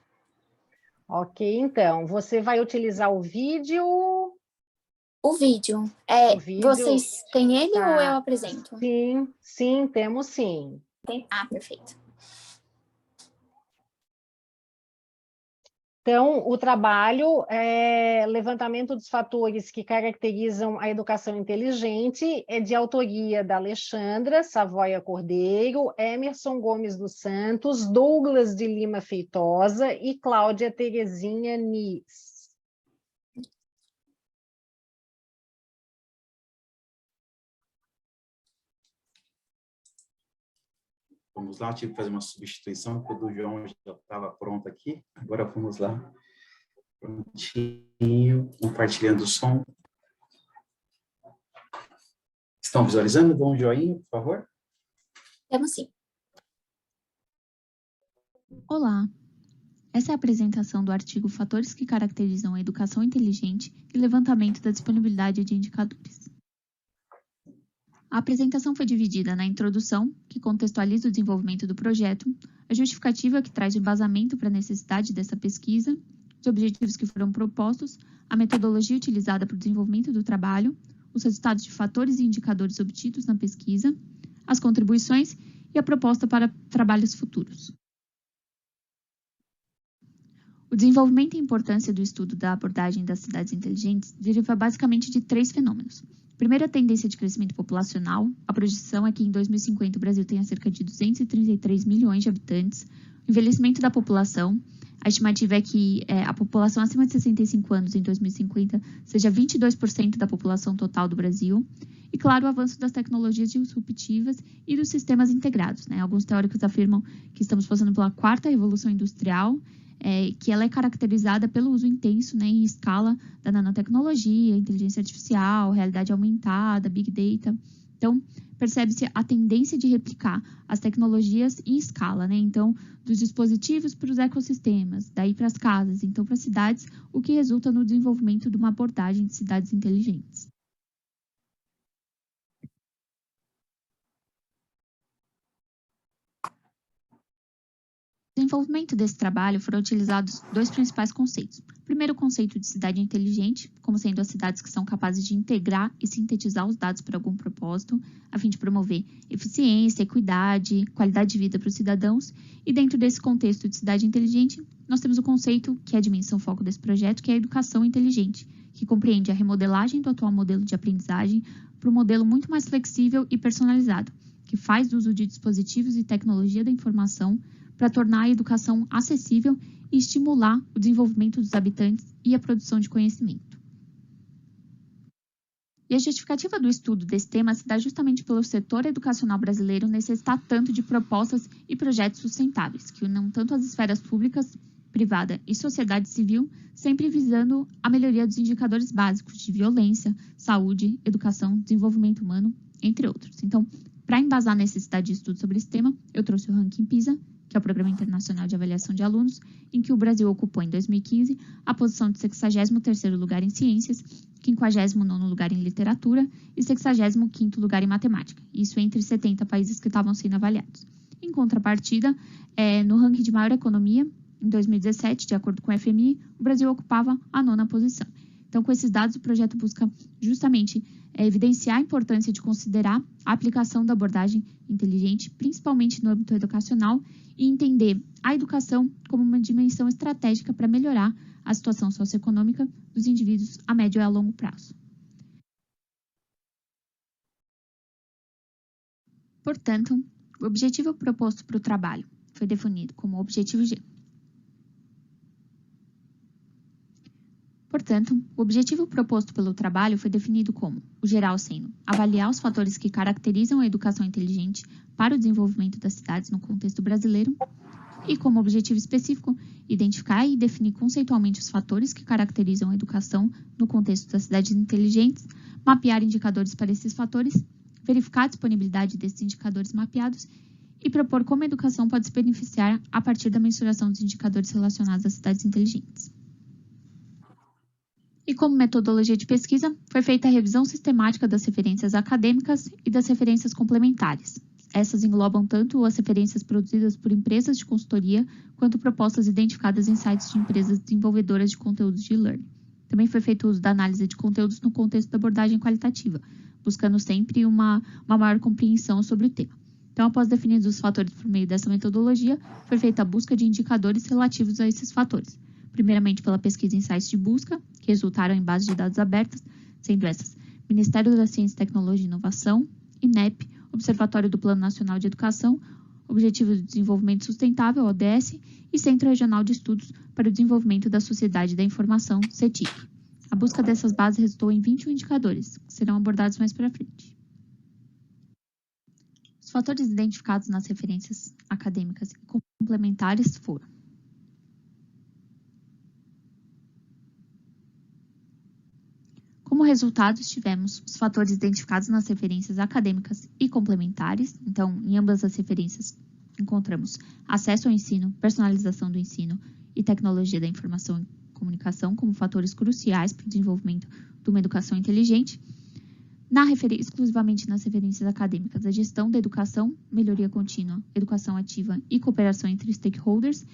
[SPEAKER 3] Ok, então, você vai utilizar o vídeo?
[SPEAKER 6] O vídeo,
[SPEAKER 3] O vídeo,
[SPEAKER 6] vocês têm ele
[SPEAKER 3] tá.
[SPEAKER 6] ou eu apresento?
[SPEAKER 3] Sim, temos sim.
[SPEAKER 6] Perfeito.
[SPEAKER 3] Então, o trabalho é levantamento dos fatores que caracterizam a educação inteligente, é de autoria da Alexandra Savoia Cordeiro, Emerson Gomes dos Santos, Douglas de Lima Feitosa e Cláudia Terezinha Nis.
[SPEAKER 1] Vamos lá, tive que fazer uma substituição, porque o do João já estava pronto aqui. Agora vamos lá. Prontinho, compartilhando o som. Estão visualizando? Dão um joinha, por favor.
[SPEAKER 6] Temos sim.
[SPEAKER 7] Olá! Essa é a apresentação do artigo Fatores que caracterizam a educação inteligente e levantamento da disponibilidade de indicadores. A apresentação foi dividida na introdução, que contextualiza o desenvolvimento do projeto, a justificativa, que traz o embasamento para a necessidade dessa pesquisa, os objetivos que foram propostos, a metodologia utilizada para o desenvolvimento do trabalho, os resultados de fatores e indicadores obtidos na pesquisa, as contribuições e a proposta para trabalhos futuros. O desenvolvimento e importância do estudo da abordagem das cidades inteligentes deriva basicamente de 3 fenômenos. Primeiro, a tendência de crescimento populacional. A projeção é que em 2050 o Brasil tenha cerca de 233 milhões de habitantes. O envelhecimento da população. A estimativa é que a população acima de 65 anos em 2050 seja 22% da população total do Brasil. E, claro, o avanço das tecnologias disruptivas e dos sistemas integrados, né? Alguns teóricos afirmam que estamos passando pela 4ª revolução industrial, que ela é caracterizada pelo uso intenso, né, em escala da nanotecnologia, inteligência artificial, realidade aumentada, big data. Então, percebe-se a tendência de replicar as tecnologias em escala, né? Então, dos dispositivos para os ecossistemas, daí para as casas, então para as cidades, o que resulta no desenvolvimento de uma abordagem de cidades inteligentes. No desenvolvimento desse trabalho foram utilizados 2 principais conceitos. Primeiro, o conceito de cidade inteligente, como sendo as cidades que são capazes de integrar e sintetizar os dados para algum propósito, a fim de promover eficiência, equidade, qualidade de vida para os cidadãos. E dentro desse contexto de cidade inteligente, nós temos o conceito, que é a dimensão foco desse projeto, que é a educação inteligente, que compreende a remodelagem do atual modelo de aprendizagem para um modelo muito mais flexível e personalizado, que faz uso de dispositivos e tecnologia da informação para tornar a educação acessível e estimular o desenvolvimento dos habitantes e a produção de conhecimento. E a justificativa do estudo desse tema se dá justamente pelo setor educacional brasileiro necessitar tanto de propostas e projetos sustentáveis, que unam tanto as esferas públicas, privada e sociedade civil, sempre visando a melhoria dos indicadores básicos de violência, saúde, educação, desenvolvimento humano, entre outros. Então, para embasar a necessidade de estudo sobre esse tema, eu trouxe o ranking PISA, que é o Programa Internacional de Avaliação de Alunos, em que o Brasil ocupou em 2015 a posição de 63º lugar em ciências, 59º lugar em literatura e 65º lugar em matemática, isso entre 70 países que estavam sendo avaliados. Em contrapartida, no ranking de maior economia, em 2017, de acordo com o FMI, o Brasil ocupava a 9ª posição. Então, com esses dados, o projeto busca justamente evidenciar a importância de considerar a aplicação da abordagem inteligente, principalmente no âmbito educacional, e entender a educação como uma dimensão estratégica para melhorar a situação socioeconômica dos indivíduos a médio e a longo prazo. Portanto, o objetivo proposto para o trabalho foi definido como objetivo G. Portanto, o objetivo proposto pelo trabalho foi definido como o geral sendo avaliar os fatores que caracterizam a educação inteligente para o desenvolvimento das cidades no contexto brasileiro, e, como objetivo específico, identificar e definir conceitualmente os fatores que caracterizam a educação no contexto das cidades inteligentes, mapear indicadores para esses fatores, verificar a disponibilidade desses indicadores mapeados e propor como a educação pode se beneficiar a partir da mensuração dos indicadores relacionados às cidades inteligentes. E como metodologia de pesquisa, foi feita a revisão sistemática das referências acadêmicas e das referências complementares. Essas englobam tanto as referências produzidas por empresas de consultoria, quanto propostas identificadas em sites de empresas desenvolvedoras de conteúdos de e-learning. Também foi feito uso da análise de conteúdos no contexto da abordagem qualitativa, buscando sempre uma maior compreensão sobre o tema. Então, após definidos os fatores por meio dessa metodologia, foi feita a busca de indicadores relativos a esses fatores. Primeiramente pela pesquisa em sites de busca, que resultaram em bases de dados abertas, sendo essas Ministério da Ciência, Tecnologia e Inovação, INEP, Observatório do Plano Nacional de Educação, Objetivo de Desenvolvimento Sustentável, ODS, e Centro Regional de Estudos para o Desenvolvimento da Sociedade da Informação, CETIC. A busca dessas bases resultou em 21 indicadores, que serão abordados mais para frente. Os fatores identificados nas referências acadêmicas e complementares foram: como resultados, tivemos os fatores identificados nas referências acadêmicas e complementares. Então, em ambas as referências, encontramos acesso ao ensino, personalização do ensino e tecnologia da informação e comunicação como fatores cruciais para o desenvolvimento de uma educação inteligente. Exclusivamente nas referências acadêmicas, a gestão da educação, melhoria contínua, educação ativa e cooperação entre stakeholders.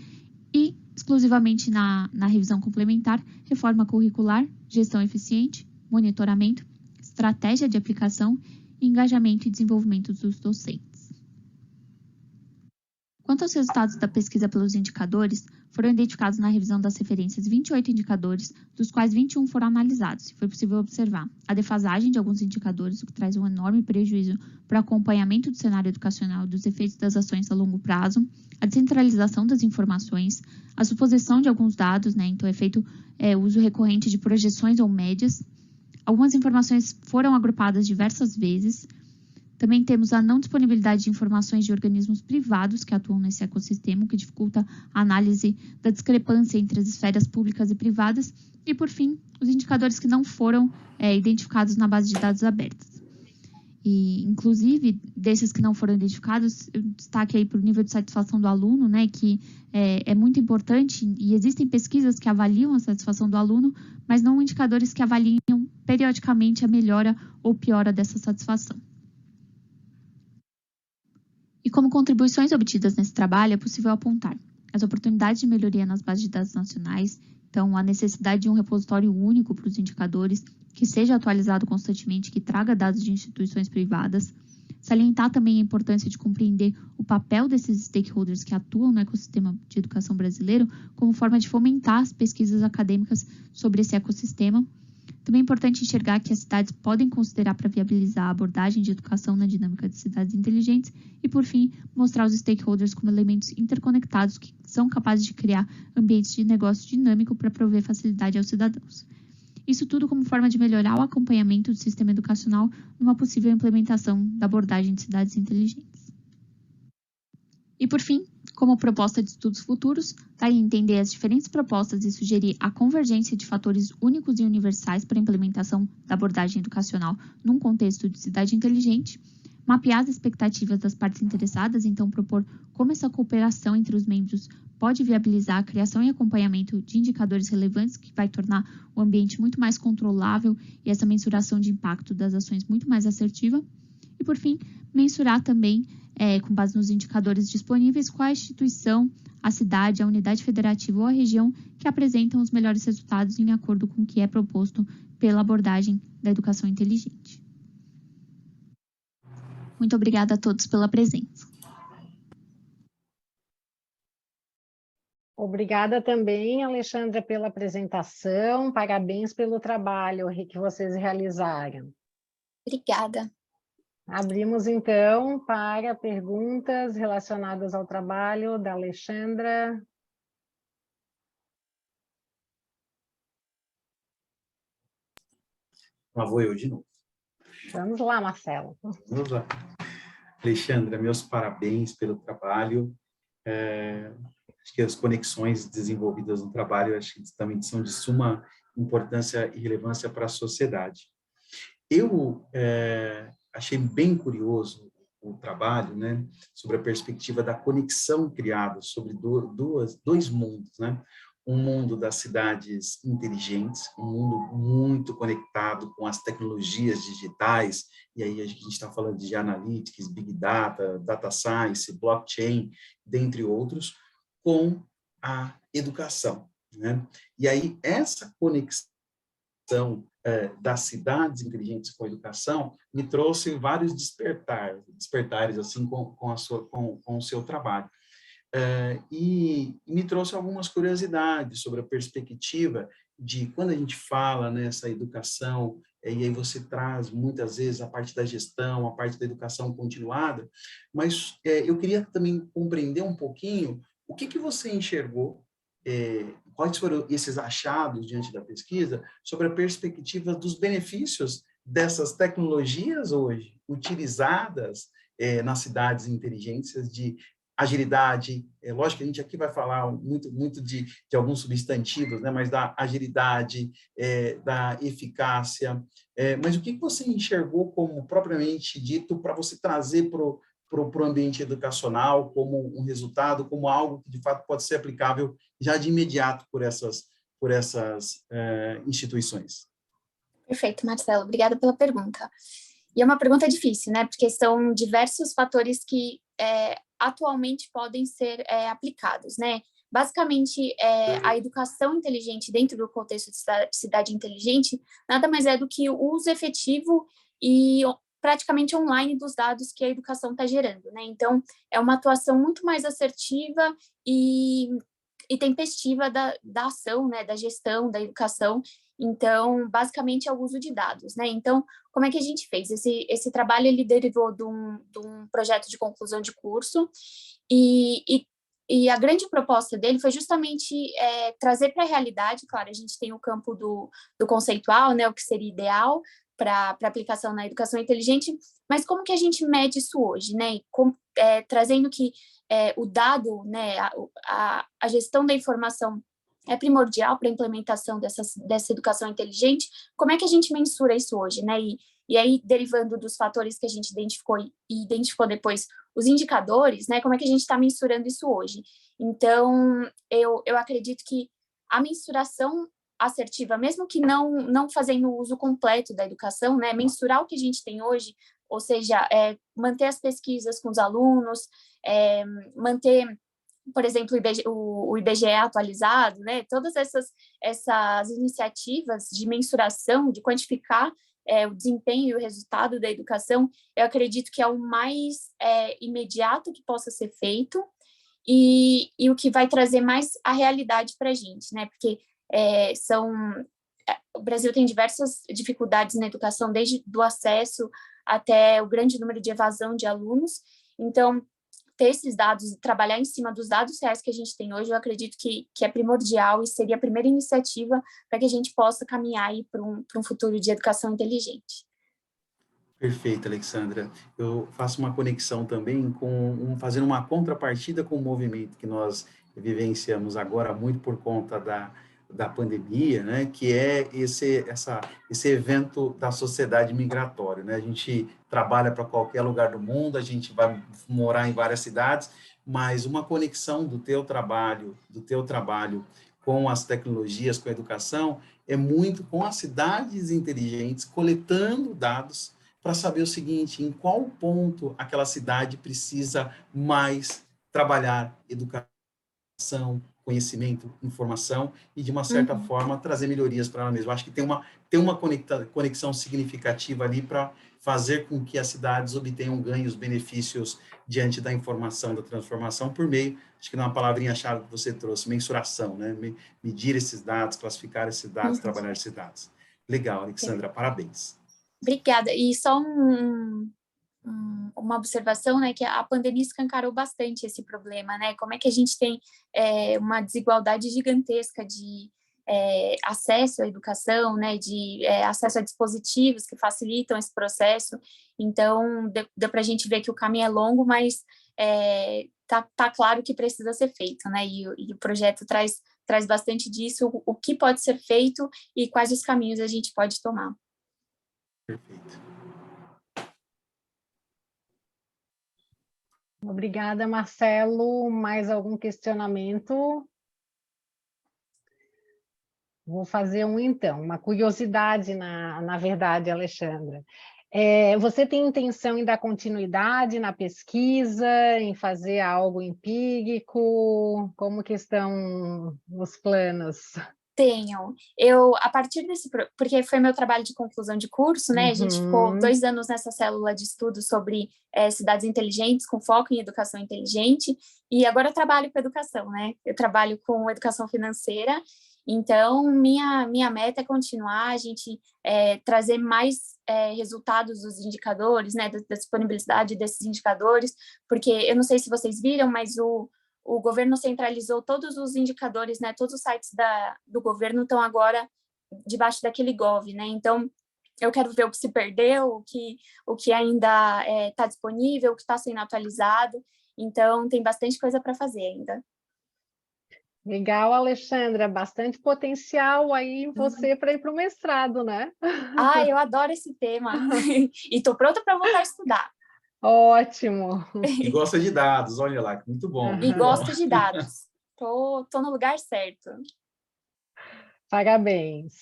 [SPEAKER 7] E, exclusivamente na revisão complementar, reforma curricular, gestão eficiente, monitoramento, estratégia de aplicação, engajamento e desenvolvimento dos docentes. Quanto aos resultados da pesquisa pelos indicadores, foram identificados na revisão das referências 28 indicadores, dos quais 21 foram analisados, e foi possível observar a defasagem de alguns indicadores, o que traz um enorme prejuízo para o acompanhamento do cenário educacional e dos efeitos das ações a longo prazo, a descentralização das informações, a suposição de alguns dados, então é feito o uso recorrente de projeções ou médias. Algumas informações foram agrupadas diversas vezes. Também temos a não disponibilidade de informações de organismos privados que atuam nesse ecossistema, o que dificulta a análise da discrepância entre as esferas públicas e privadas. E, por fim, os indicadores que não foram identificados na base de dados abertas. E, inclusive, desses que não foram identificados, eu destaque aí para o nível de satisfação do aluno, que é muito importante, e existem pesquisas que avaliam a satisfação do aluno, mas não indicadores que avaliam periodicamente a melhora ou piora dessa satisfação. E como contribuições obtidas nesse trabalho, é possível apontar as oportunidades de melhoria nas bases de dados nacionais, então a necessidade de um repositório único para os indicadores, que seja atualizado constantemente, que traga dados de instituições privadas, salientar também a importância de compreender o papel desses stakeholders que atuam no ecossistema de educação brasileiro como forma de fomentar as pesquisas acadêmicas sobre esse ecossistema. Também é importante enxergar que as cidades podem considerar para viabilizar a abordagem de educação na dinâmica de cidades inteligentes e, por fim, mostrar os stakeholders como elementos interconectados que são capazes de criar ambientes de negócio dinâmico para prover facilidade aos cidadãos. Isso tudo como forma de melhorar o acompanhamento do sistema educacional numa possível implementação da abordagem de cidades inteligentes. E, por fim, como proposta de estudos futuros, vai entender as diferentes propostas e sugerir a convergência de fatores únicos e universais para a implementação da abordagem educacional num contexto de cidade inteligente, mapear as expectativas das partes interessadas, então propor como essa cooperação entre os membros pode viabilizar a criação e acompanhamento de indicadores relevantes que vai tornar o ambiente muito mais controlável e essa mensuração de impacto das ações muito mais assertiva. E, por fim, mensurar também, com base nos indicadores disponíveis, qual a instituição, a cidade, a unidade federativa ou a região que apresentam os melhores resultados em acordo com o que é proposto pela abordagem da educação inteligente. Muito obrigada a todos pela presença.
[SPEAKER 3] Obrigada também, Alexandra, pela apresentação. Parabéns pelo trabalho que vocês realizaram.
[SPEAKER 6] Obrigada.
[SPEAKER 3] Abrimos, então, para perguntas relacionadas ao trabalho da Alexandra.
[SPEAKER 1] Lá vou eu de novo.
[SPEAKER 3] Vamos lá, Marcelo.
[SPEAKER 1] Vamos lá. Alexandra, meus parabéns pelo trabalho. acho que as conexões desenvolvidas no trabalho, acho que também são de suma importância e relevância para a sociedade. Eu achei bem curioso o trabalho, né, sobre a perspectiva da conexão criada sobre dois mundos, né? Um mundo das cidades inteligentes, um mundo muito conectado com as tecnologias digitais, e aí a gente está falando de analytics, big data, data science, blockchain, dentre outros, com a educação, né? E aí essa conexão das cidades inteligentes com a educação me trouxe vários despertares assim com o seu trabalho. E me trouxe algumas curiosidades sobre a perspectiva de quando a gente fala nessa educação, e aí você traz muitas vezes a parte da gestão, a parte da educação continuada, mas eu queria também compreender um pouquinho o que você enxergou, quais foram esses achados diante da pesquisa sobre a perspectiva dos benefícios dessas tecnologias hoje utilizadas nas cidades inteligentes de agilidade. Lógico que a gente aqui vai falar muito de alguns substantivos, né, mas da agilidade, da eficácia. Mas o que você enxergou como propriamente dito para você trazer para o ambiente educacional como um resultado, como algo que de fato pode ser aplicável já de imediato por essas instituições?
[SPEAKER 6] Perfeito, Marcelo. Obrigada pela pergunta. E é uma pergunta difícil, né? Porque são diversos fatores que atualmente podem ser aplicados, né? Basicamente, a educação inteligente dentro do contexto de cidade inteligente nada mais é do que o uso efetivo e praticamente online dos dados que a educação está gerando, né? Então, é uma atuação muito mais assertiva e tempestiva da ação, né? Da gestão, da educação. Então, basicamente, é o uso de dados, né? Então, como é que a gente fez? Esse trabalho, ele derivou de um projeto de conclusão de curso e a grande proposta dele foi justamente trazer para a realidade. Claro, a gente tem o campo do conceitual, né? O que seria ideal para aplicação na educação inteligente, mas como que a gente mede isso hoje, né? Trazendo que o dado, né? A gestão da informação é primordial para a implementação dessa educação inteligente. Como é que a gente mensura isso hoje, né? E aí, derivando dos fatores que a gente identificou e identificou depois os indicadores, né? Como é que a gente está mensurando isso hoje? Então, eu acredito que a mensuração assertiva, mesmo que não fazendo o uso completo da educação, né? Mensurar o que a gente tem hoje, ou seja, manter as pesquisas com os alunos, manter, por exemplo, o IBGE atualizado, né? Todas essas iniciativas de mensuração, de quantificar o desempenho e o resultado da educação, eu acredito que é o mais imediato que possa ser feito e o que vai trazer mais a realidade para a gente, né? Porque o Brasil tem diversas dificuldades na educação, desde do acesso até o grande número de evasão de alunos. Então, ter esses dados e trabalhar em cima dos dados reais que a gente tem hoje, eu acredito que é primordial e seria a primeira iniciativa para que a gente possa caminhar aí para um futuro de educação inteligente.
[SPEAKER 1] Perfeito, Alexandra. Eu faço uma conexão também fazendo uma contrapartida com o movimento que nós vivenciamos agora, muito por conta da pandemia, né, que é esse evento da sociedade migratória, né? A gente trabalha para qualquer lugar do mundo, a gente vai morar em várias cidades, mas uma conexão do teu trabalho com as tecnologias, com a educação, é muito com as cidades inteligentes, coletando dados para saber o seguinte, em qual ponto aquela cidade precisa mais trabalhar educação, conhecimento, informação e, de uma certa forma, trazer melhorias para ela mesma. Acho que tem uma conexão significativa ali para fazer com que as cidades obtenham ganhos, benefícios diante da informação, da transformação, por meio, acho que não é uma palavrinha-chave que você trouxe, mensuração, né? Medir esses dados, classificar esses dados, trabalhar esses dados. Legal, Alexandra, parabéns.
[SPEAKER 6] Obrigada. E só uma observação, né, que a pandemia escancarou bastante esse problema, né? Como é que a gente tem uma desigualdade gigantesca de acesso à educação, né, de acesso a dispositivos que facilitam esse processo. Então, deu para a gente ver que o caminho é longo, mas tá claro que precisa ser feito, né? E o projeto traz bastante disso, o que pode ser feito e quais os caminhos a gente pode tomar.
[SPEAKER 1] Perfeito.
[SPEAKER 3] Obrigada, Marcelo. Mais algum questionamento? Vou fazer um, então. Uma curiosidade, na verdade, Alexandra. Você tem intenção em dar continuidade na pesquisa, em fazer algo empírico? Como que estão os planos?
[SPEAKER 6] Tenho. A partir porque foi meu trabalho de conclusão de curso, né? A gente ficou 2 anos nessa célula de estudo sobre cidades inteligentes, com foco em educação inteligente, e agora eu trabalho com educação, né? Eu trabalho com educação financeira, então minha meta é continuar, a gente trazer mais resultados dos indicadores, né? Da disponibilidade desses indicadores, porque eu não sei se vocês viram, mas o governo centralizou todos os indicadores, né? Todos os sites do governo estão agora debaixo daquele Gov, né? Então, eu quero ver o que se perdeu, o que ainda está disponível, o que está sendo atualizado. Então, tem bastante coisa para fazer ainda.
[SPEAKER 3] Legal, Alexandra. Bastante potencial aí em você para ir para o mestrado, né?
[SPEAKER 6] Eu adoro esse tema. E estou pronta para voltar a estudar.
[SPEAKER 3] Ótimo.
[SPEAKER 1] E gosta de dados, olha lá, muito bom.
[SPEAKER 6] E gosto de dados. Tô no lugar certo.
[SPEAKER 3] Parabéns.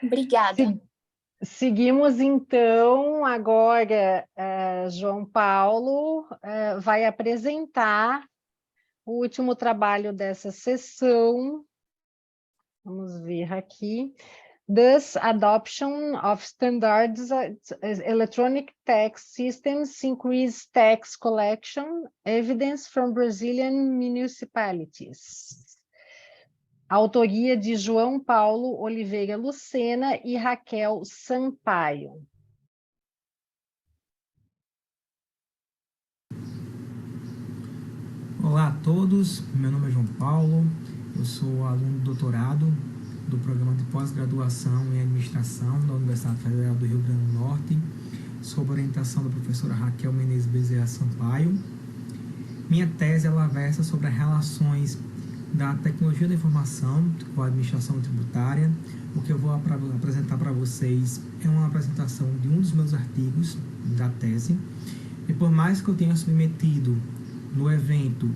[SPEAKER 6] Obrigada.
[SPEAKER 3] Seguimos, então, agora João Paulo vai apresentar o último trabalho dessa sessão. Vamos ver aqui. Thus, adoption of standardized electronic tax systems increase tax collection, evidence from Brazilian municipalities. Autoria de João Paulo Oliveira Lucena e Raquel Sampaio.
[SPEAKER 5] Olá a todos, meu nome é João Paulo, eu sou aluno do doutorado do programa de pós-graduação em administração da Universidade Federal do Rio Grande do Norte, sob orientação da professora Raquel Menezes Bezerra Sampaio. Minha tese ela versa sobre as relações da tecnologia da informação com a administração tributária. O que eu vou apresentar para vocês é uma apresentação de um dos meus artigos da tese, e por mais que eu tenha submetido no evento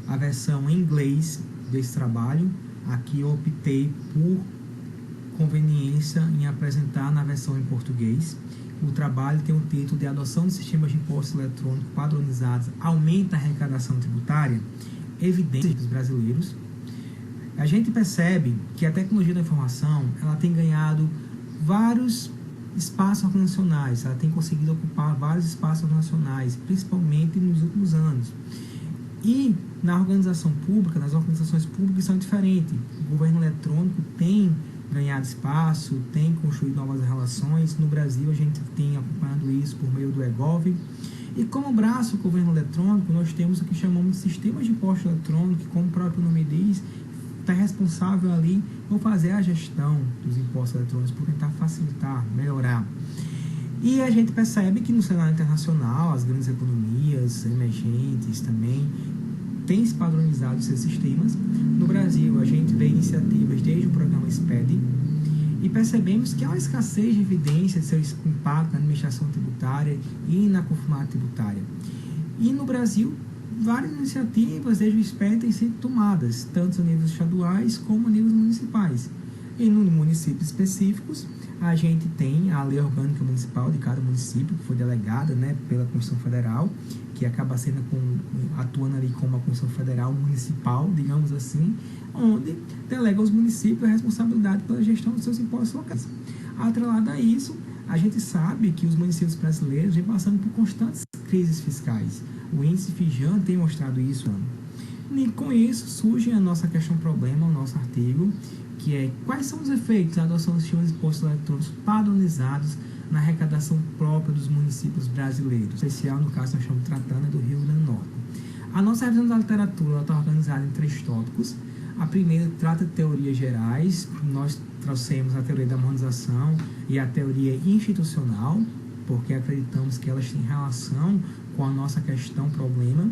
[SPEAKER 5] a versão em inglês desse trabalho, aqui eu optei por conveniência em apresentar na versão em português. O trabalho tem o título de Adoção de Sistemas de Impostos Eletrônicos Padronizados aumenta a arrecadação tributária, evidências dos brasileiros. A gente percebe que a tecnologia da informação ela tem ganhado vários espaços organizacionais, ela tem conseguido ocupar vários espaços organizacionais, principalmente nos últimos anos. E na organização pública, nas organizações públicas são diferentes. O governo eletrônico tem ganhado espaço, tem construído novas relações. No Brasil, a gente tem acompanhado isso por meio do eGov. E como braço do governo eletrônico, nós temos o que chamamos de sistemas de imposto eletrônico, que, como o próprio nome diz, está responsável ali por fazer a gestão dos impostos eletrônicos, por tentar facilitar, melhorar. E a gente percebe que no cenário internacional, as grandes economias emergentes também têm se padronizado esses sistemas. No Brasil, a gente vê iniciativas desde o programa SPED e percebemos que há uma escassez de evidência de seu impacto na administração tributária e na conformidade tributária. E no Brasil, várias iniciativas desde o SPED têm sido tomadas, tanto a níveis estaduais como a níveis municipais. E nos municípios específicos, a gente tem a Lei Orgânica Municipal de cada município, que foi delegada, né, pela Constituição Federal, que acaba sendo atuando ali como a Constituição Federal Municipal, digamos assim, onde delega aos municípios a responsabilidade pela gestão dos seus impostos locais. Atrelado a isso, a gente sabe que os municípios brasileiros vêm passando por constantes crises fiscais. O índice FIJAN tem mostrado isso. E com isso surge a nossa questão-problema, o nosso artigo, que é quais são os efeitos da adoção dos sistemas de impostos eletrônicos padronizados na arrecadação própria dos municípios brasileiros. Em especial, no caso, nós estamos tratando do Rio Grande do Norte. A nossa revisão da literatura está organizada em 3 tópicos. A primeira trata de teorias gerais. Nós trouxemos a teoria da harmonização e a teoria institucional, porque acreditamos que elas têm relação com a nossa questão-problema.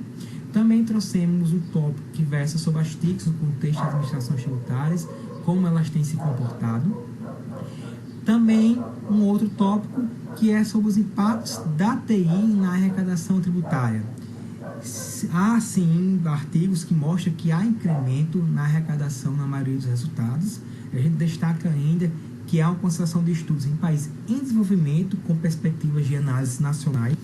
[SPEAKER 5] Também trouxemos um tópico que versa sobre as TICs no contexto das administrações tributárias, como elas têm se comportado. Também um outro tópico que é sobre os impactos da TI na arrecadação tributária. Há, sim, artigos que mostram que há incremento na arrecadação na maioria dos resultados. A gente destaca ainda que há uma concentração de estudos em países em desenvolvimento com perspectivas de análise nacionais.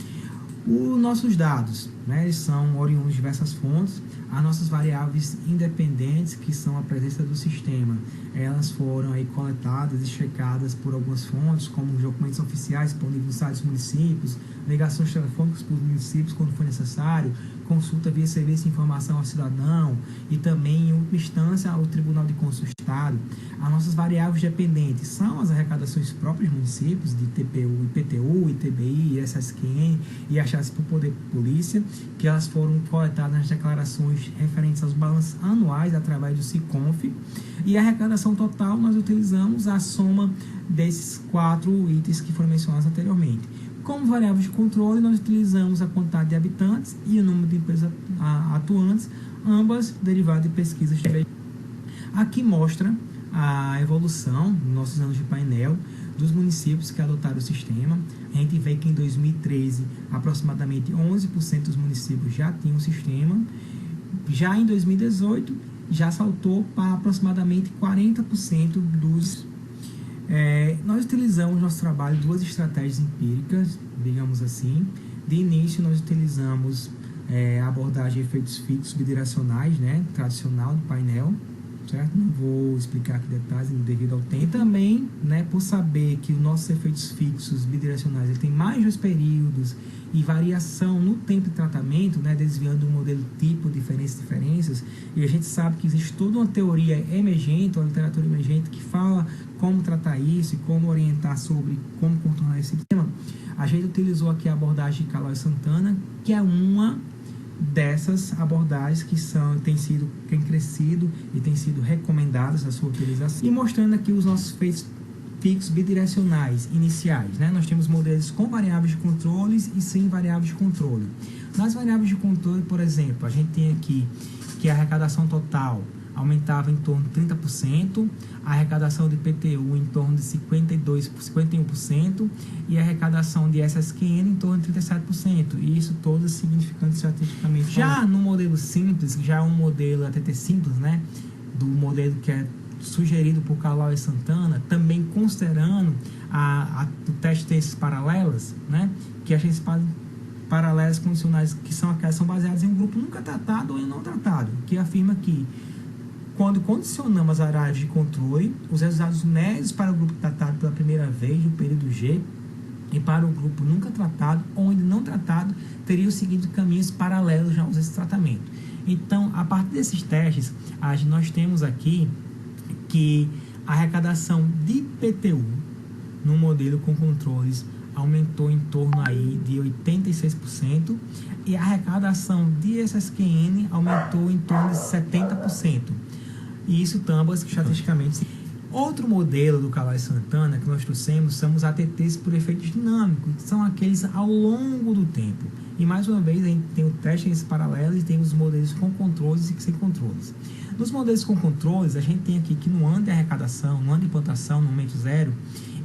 [SPEAKER 5] Os nossos dados, né, eles são oriundos de diversas fontes. As nossas variáveis independentes, que são a presença do sistema, elas foram aí coletadas e checadas por algumas fontes, como documentos oficiais disponíveis no site dos municípios, ligações telefônicas para os municípios quando for necessário, consulta via serviço de informação ao cidadão e também, em última instância, ao Tribunal de Contas do Estado. As nossas variáveis dependentes são as arrecadações próprias dos municípios, de TPU, IPTU, ITBI, ISSQN e a chassi por poder polícia, que elas foram coletadas nas declarações referentes aos balanços anuais através do SICONF. E a arrecadação total, nós utilizamos a soma desses 4 itens que foram mencionados anteriormente. Como variáveis de controle, nós utilizamos a quantidade de habitantes e o número de empresas atuantes, ambas derivadas de pesquisas. Aqui mostra a evolução, nos nossos anos de painel, dos municípios que adotaram o sistema. A gente vê que em 2013, aproximadamente 11% dos municípios já tinham o sistema. Já em 2018, já saltou para aproximadamente 40% dos... nós utilizamos no nosso trabalho 2 estratégias empíricas, digamos assim. De início, nós utilizamos a abordagem de efeitos fixos bidirecionais, né, tradicional do painel, certo? Não vou explicar aqui detalhes devido ao tempo. E também, né, por saber que os nossos efeitos fixos bidirecionais ele tem mais 2 períodos e variação no tempo de tratamento, né, desviando do modelo tipo, diferenças, e a gente sabe que existe toda uma teoria emergente, uma literatura emergente que fala como tratar isso e como orientar sobre como contornar esse tema. A gente utilizou aqui a abordagem de Calói Santana, que é uma dessas abordagens que tem crescido e tem sido recomendadas a sua utilização. E mostrando aqui os nossos efeitos fixos bidirecionais iniciais, né? Nós temos modelos com variáveis de controle e sem variáveis de controle. Nas variáveis de controle, por exemplo, a gente tem aqui que a arrecadação total aumentava em torno de 30%, a arrecadação de IPTU em torno de 51% e a arrecadação de SSQN em torno de 37%, e isso todo significando estatisticamente. Já no modelo simples, já é um modelo ATT simples, né, do modelo que é sugerido por Calói e Santana, também considerando o teste de tensões paralelas, né, que as tensões paralelas condicionais, que são aquelas que são baseadas em um grupo nunca tratado ou em não tratado, que afirma que quando condicionamos as variáveis de controle, os resultados médios para o grupo tratado pela primeira vez no período G e para o grupo nunca tratado ou ainda não tratado teriam seguido caminhos paralelos já a esse tratamento. Então, a partir desses testes, nós temos aqui que a arrecadação de IPTU no modelo com controles aumentou em torno aí de 86% e a arrecadação de SSQN aumentou em torno de 70%. E isso ambas estatisticamente. Outro modelo do Calói Santana que nós trouxemos são os ATTs por efeitos dinâmicos, que são aqueles ao longo do tempo. E mais uma vez a gente tem o teste nesses paralelos e temos os modelos com controles e sem controles. Nos modelos com controles, a gente tem aqui que no ano de arrecadação, no ano de implantação, no momento zero,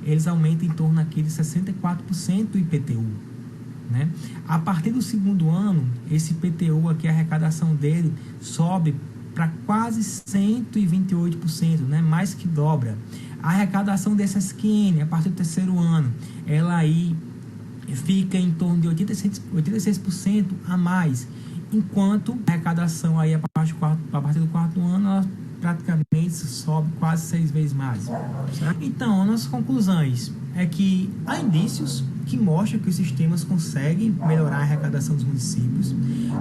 [SPEAKER 5] eles aumentam em torno daquele 64% do IPTU. Né? A partir do segundo ano, esse IPTU aqui, a arrecadação dele sobe para quase 128%, né? Mais que dobra. A arrecadação dessa SQN, a partir do terceiro ano, ela aí fica em torno de 86% a mais, enquanto a arrecadação aí a partir do quarto ano, ela praticamente sobe quase 6 vezes mais. Certo? Então, as nossas conclusões é que há indícios que mostram que os sistemas conseguem melhorar a arrecadação dos municípios,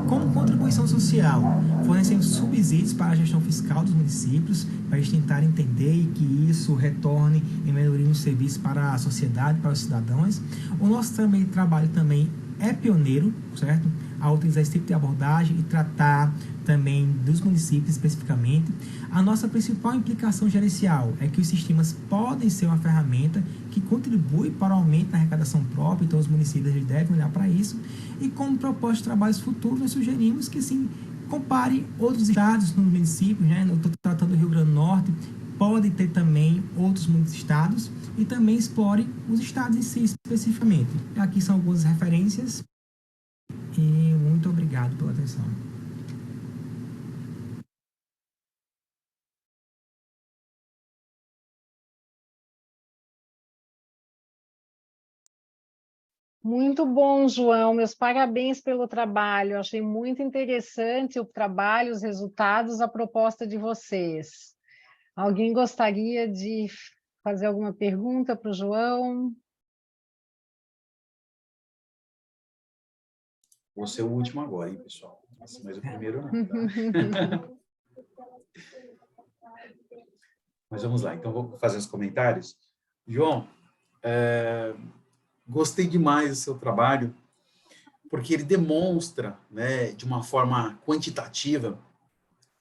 [SPEAKER 5] como contribuição social, fornecendo subsídios para a gestão fiscal dos municípios, para eles tentarem entender e que isso retorne em melhoria no serviço para a sociedade, para os cidadãos. O nosso trabalho também é pioneiro, certo? A utilizar esse tipo de abordagem e tratar também dos municípios especificamente. A nossa principal implicação gerencial é que os sistemas podem ser uma ferramenta que contribui para o aumento da arrecadação própria, então os municípios devem olhar para isso, e como proposta de trabalhos futuros, nós sugerimos que, sim, compare outros estados nos municípios, né? Eu estou tratando do Rio Grande do Norte, pode ter também outros estados, e também explore os estados em si especificamente. Aqui são algumas referências, e muito obrigado pela atenção.
[SPEAKER 3] Muito bom, João. Meus parabéns pelo trabalho. Achei muito interessante o trabalho, os resultados, a proposta de vocês. Alguém gostaria de fazer alguma pergunta para o João?
[SPEAKER 1] Vou ser o último agora, hein, pessoal? Nossa, mas o primeiro não, tá? Mas vamos lá, então vou fazer os comentários. João, gostei demais do seu trabalho, porque ele demonstra, né, de uma forma quantitativa,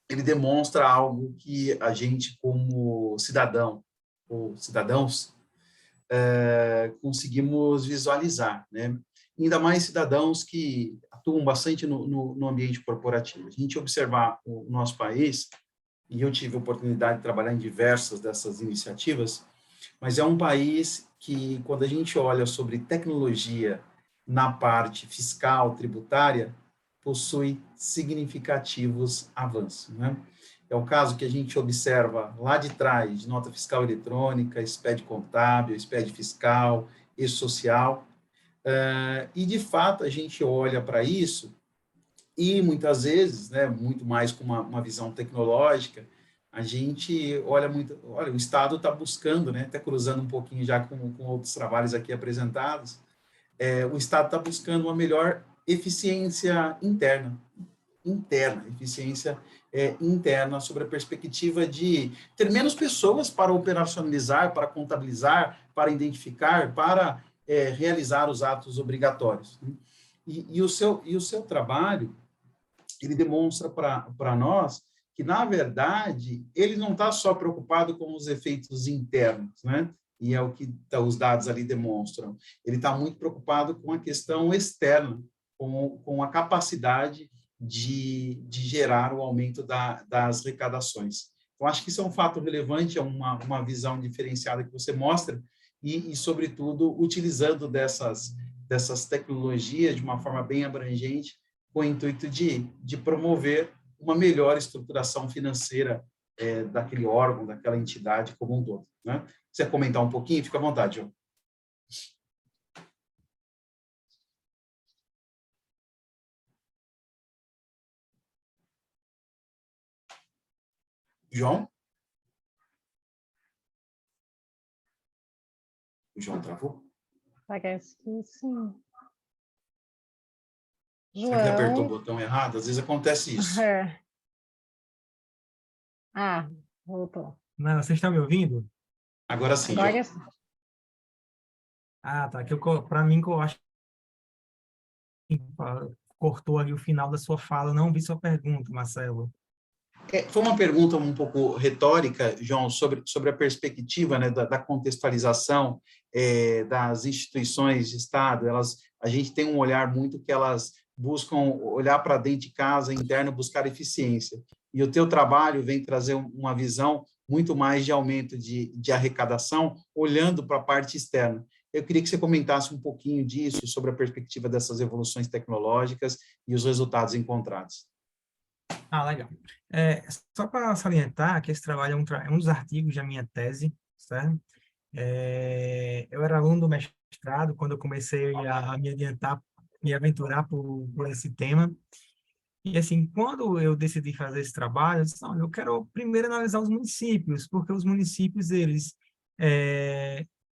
[SPEAKER 1] ele demonstra algo que a gente, como cidadão, ou cidadãos, conseguimos visualizar, né? Ainda mais cidadãos que atuam bastante no ambiente corporativo. A gente observar o nosso país, e eu tive a oportunidade de trabalhar em diversas dessas iniciativas, mas é um país que, quando a gente olha sobre tecnologia na parte fiscal, tributária, possui significativos avanços, né? É o caso que a gente observa lá de trás, de nota fiscal eletrônica, SPED contábil, SPED fiscal e social, e, de fato, a gente olha para isso e, muitas vezes, né, muito mais com uma visão tecnológica, a gente olha muito, olha, o Estado está buscando, né, até cruzando um pouquinho já com outros trabalhos aqui apresentados, o Estado está buscando uma melhor eficiência interna, eficiência interna, sobre a perspectiva de ter menos pessoas para operacionalizar, para contabilizar, para identificar, para realizar os atos obrigatórios. E o seu trabalho, ele demonstra para nós que, na verdade, ele não está só preocupado com os efeitos internos, né? E é o que os dados ali demonstram. Ele está muito preocupado com a questão externa, com a capacidade de gerar o aumento das arrecadações. Então, acho que isso é um fato relevante, é uma visão diferenciada que você mostra, e sobretudo, utilizando dessas tecnologias de uma forma bem abrangente, com o intuito de promover uma melhor estruturação financeira daquele órgão, daquela entidade como um todo, né? Se você comentar um pouquinho, fica à vontade, João. João? O João travou?
[SPEAKER 3] Parece que sim.
[SPEAKER 1] Será que ele apertou o
[SPEAKER 3] João.
[SPEAKER 1] botão errado? Às vezes acontece isso.
[SPEAKER 3] Voltou.
[SPEAKER 5] Não, você está me ouvindo?
[SPEAKER 1] Agora sim,
[SPEAKER 3] Agora
[SPEAKER 1] João.
[SPEAKER 3] sim.
[SPEAKER 5] Tá. Para mim, eu acho que cortou ali o final da sua fala. Não vi sua pergunta, Marcelo.
[SPEAKER 1] Foi uma pergunta um pouco retórica, João, sobre a perspectiva, né, da contextualização das instituições de Estado. A gente tem um olhar muito que elas buscam olhar para dentro de casa, interno, buscar eficiência. E o teu trabalho vem trazer uma visão muito mais de aumento de arrecadação, olhando para a parte externa. Eu queria que você comentasse um pouquinho disso, sobre a perspectiva dessas evoluções tecnológicas e os resultados encontrados.
[SPEAKER 5] Legal. Só para salientar que esse trabalho é um dos artigos da minha tese, certo? Eu era aluno do mestrado quando eu comecei a me aventurar por esse tema. E, assim, quando eu decidi fazer esse trabalho, eu disse, não, eu quero primeiro analisar os municípios, porque os municípios, eles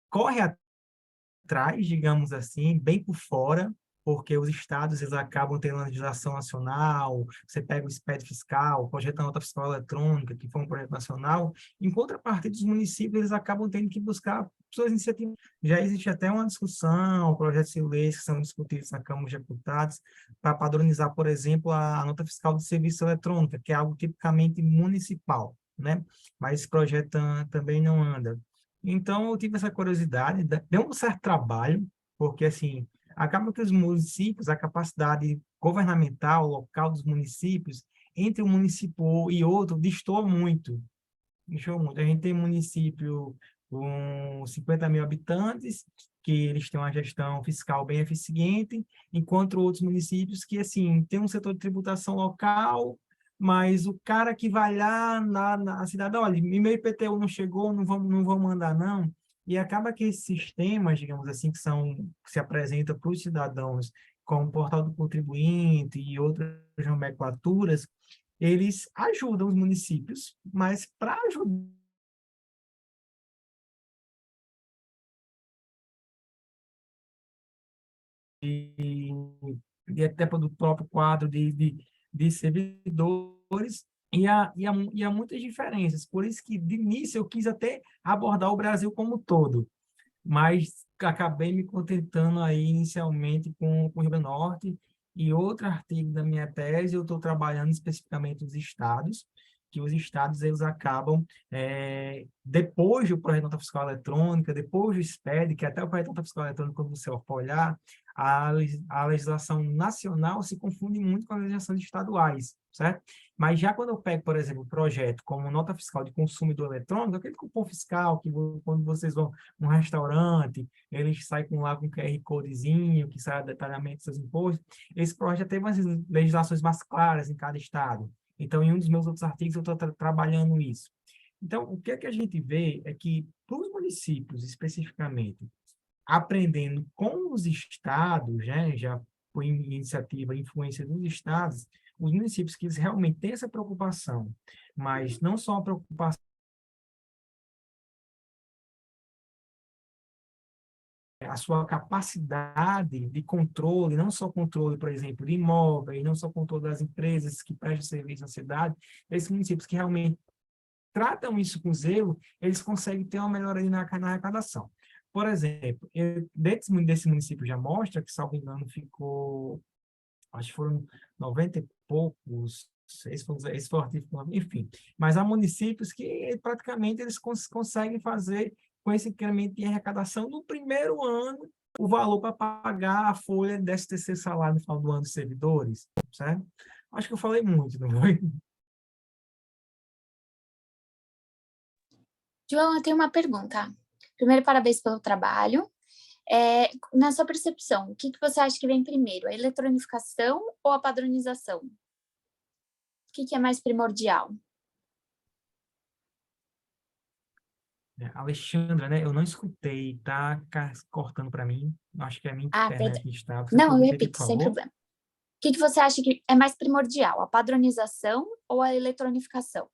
[SPEAKER 5] correm atrás, digamos assim, bem por fora, porque os estados eles acabam tendo uma legislação nacional, você pega o SPED fiscal, o projeto da nota fiscal eletrônica, que foi um projeto nacional, em contrapartida dos municípios, eles acabam tendo que buscar suas iniciativas. Já existe até uma discussão, projetos de leis que são discutidos na Câmara de Deputados para padronizar, por exemplo, a nota fiscal de serviço eletrônica, que é algo tipicamente municipal, né? Mas esse projeto também não anda. Então, eu tive essa curiosidade, deu um certo trabalho, porque, assim, acaba que os municípios, a capacidade governamental, local dos municípios, entre um município e outro, destoa muito. A gente tem município com 50 mil habitantes, que eles têm uma gestão fiscal bem eficiente, enquanto outros municípios que, assim, tem um setor de tributação local, mas o cara que vai lá na cidade, olha, meu IPTU não chegou, não vão mandar, não. E acaba que esses sistemas, digamos assim, que se apresentam para os cidadãos, como o Portal do Contribuinte e outras nomenclaturas, eles ajudam os municípios, mas para ajudar e até do próprio quadro de servidores, e há muitas diferenças. Por isso que, de início, eu quis até abordar o Brasil como um todo, mas acabei me contentando aí inicialmente com o Rio Grande do Norte, e outro artigo da minha tese, eu estou trabalhando especificamente os estados, que os estados eles acabam, depois do projeto de nota fiscal eletrônica, depois do SPED, que até o projeto de nota fiscal eletrônica, quando você for olhar, a legislação nacional se confunde muito com as legislações estaduais, certo? Mas já quando eu pego, por exemplo, um projeto como nota fiscal de consumidor eletrônico, aquele cupom fiscal que quando vocês vão num restaurante, eles saem lá com QR Codezinho, que sai detalhamento dos seus impostos, esse projeto já tem umas legislações mais claras em cada estado. Então, em um dos meus outros artigos, eu estou trabalhando isso. Então, o que é que a gente vê é que, para os municípios, especificamente, aprendendo com os estados, né, já por iniciativa e influência dos estados, os municípios que realmente têm essa preocupação, mas não só a preocupação, a sua capacidade de controle, não só controle, por exemplo, de imóveis, não só controle das empresas que prestam serviço na cidade, esses municípios que realmente tratam isso com zelo, eles conseguem ter uma melhora ali na arrecadação. Por exemplo, desse município já mostra que, salvo engano, ficou, acho que foram 90 e poucos, esse foi o artigo, enfim. Mas há municípios que praticamente eles conseguem fazer com esse incremento de arrecadação no primeiro ano o valor para pagar a folha desse terceiro salário no final do ano dos servidores, certo? Acho que eu falei muito, não foi?
[SPEAKER 6] João, eu tenho uma pergunta. Primeiro, parabéns pelo trabalho. Na sua percepção, o que você acha que vem primeiro, a eletronificação ou a padronização? O que é mais primordial?
[SPEAKER 5] Alexandra, né? Eu não escutei, tá cortando para mim. Acho que é a minha
[SPEAKER 6] Perdão.
[SPEAKER 5] internet que está. Você
[SPEAKER 6] Não,
[SPEAKER 5] pode
[SPEAKER 6] eu
[SPEAKER 5] repetir,
[SPEAKER 6] repito,
[SPEAKER 5] por
[SPEAKER 6] sem
[SPEAKER 5] favor?
[SPEAKER 6] problema. O que você acha que é mais primordial, a padronização ou a eletronificação?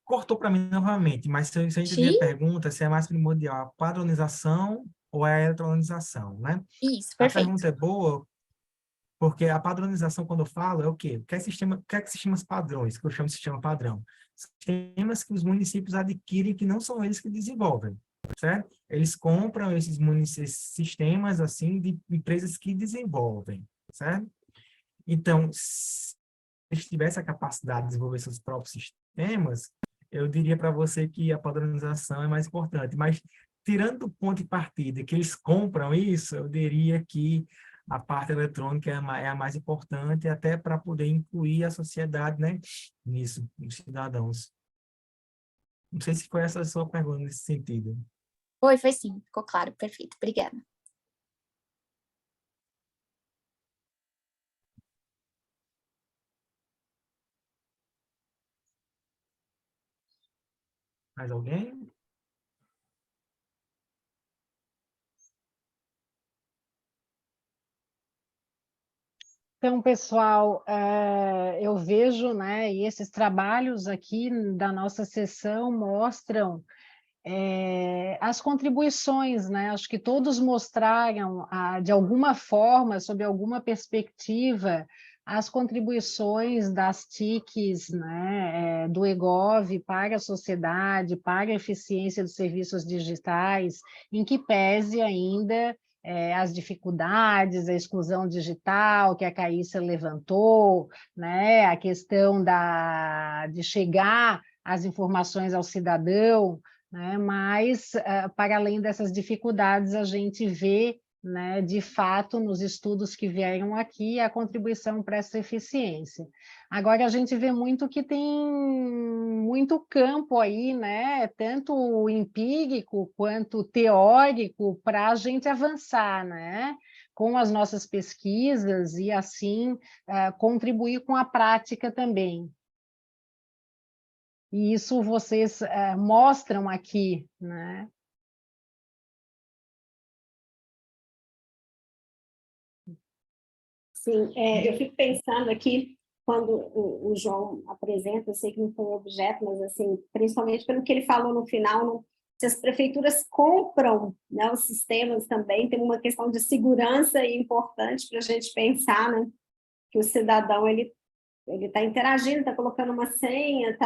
[SPEAKER 5] Cortou para mim novamente, mas se eu entendi a
[SPEAKER 6] Sim?
[SPEAKER 5] pergunta, se é mais primordial a padronização ou a eletronização, né?
[SPEAKER 6] Isso,
[SPEAKER 5] A
[SPEAKER 6] perfeito.
[SPEAKER 5] pergunta é boa, porque a padronização, quando eu falo, é o quê? O que é sistemas padrões, que eu chamo de sistema padrão? Sistemas que os municípios adquirem que não são eles que desenvolvem, certo? Eles compram esses sistemas, assim, de empresas que desenvolvem, certo? Então, se eles tivessem a capacidade de desenvolver seus próprios sistemas, eu diria para você que a padronização é mais importante, mas tirando do ponto de partida que eles compram isso, eu diria que a parte eletrônica é a mais importante, até para poder incluir a sociedade, né, nisso, os cidadãos. Não sei se foi essa a sua pergunta nesse sentido.
[SPEAKER 6] Foi sim, ficou claro, perfeito, obrigada.
[SPEAKER 5] Mais alguém?
[SPEAKER 3] Então, pessoal, eu vejo, né, e esses trabalhos aqui da nossa sessão mostram as contribuições, né? Acho que todos mostraram, de alguma forma, sob alguma perspectiva, as contribuições das TICs, né, do EGOV para a sociedade, para a eficiência dos serviços digitais, em que pese ainda as dificuldades, a exclusão digital que a Caíssa levantou, né, a questão de chegar às informações ao cidadão, né, mas, para além dessas dificuldades, a gente vê, né, de fato, nos estudos que vieram aqui, a contribuição para essa eficiência. Agora, a gente vê muito que tem muito campo aí, né, tanto empírico quanto teórico, para a gente avançar, né, com as nossas pesquisas e, assim, contribuir com a prática também. E isso vocês mostram aqui, né?
[SPEAKER 2] Sim, eu fico pensando aqui, quando o João apresenta, eu sei que não foi objeto, mas assim, principalmente pelo que ele falou no final, se as prefeituras compram, né, os sistemas também, tem uma questão de segurança importante para a gente pensar, né, que o cidadão ele está interagindo, está colocando uma senha,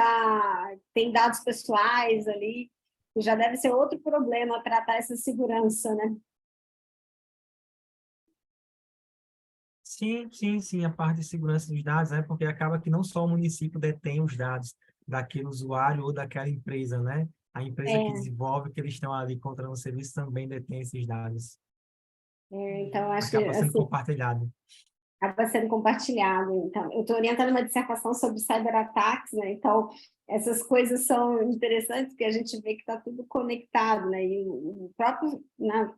[SPEAKER 2] tem dados pessoais ali, e já deve ser outro problema tratar essa segurança, né?
[SPEAKER 5] Sim, a parte de segurança dos dados, né? Porque acaba que não só o município detém os dados daquele usuário ou daquela empresa, né? A empresa que desenvolve, que eles estão ali contratando o serviço, também detém esses dados.
[SPEAKER 2] Então, acho que
[SPEAKER 5] Acaba sendo
[SPEAKER 2] assim,
[SPEAKER 5] compartilhado.
[SPEAKER 2] acaba sendo compartilhado. Então, eu estou orientando uma dissertação sobre cyberataques, né? Então, essas coisas são interessantes, porque a gente vê que está tudo conectado, né? E o próprio, né,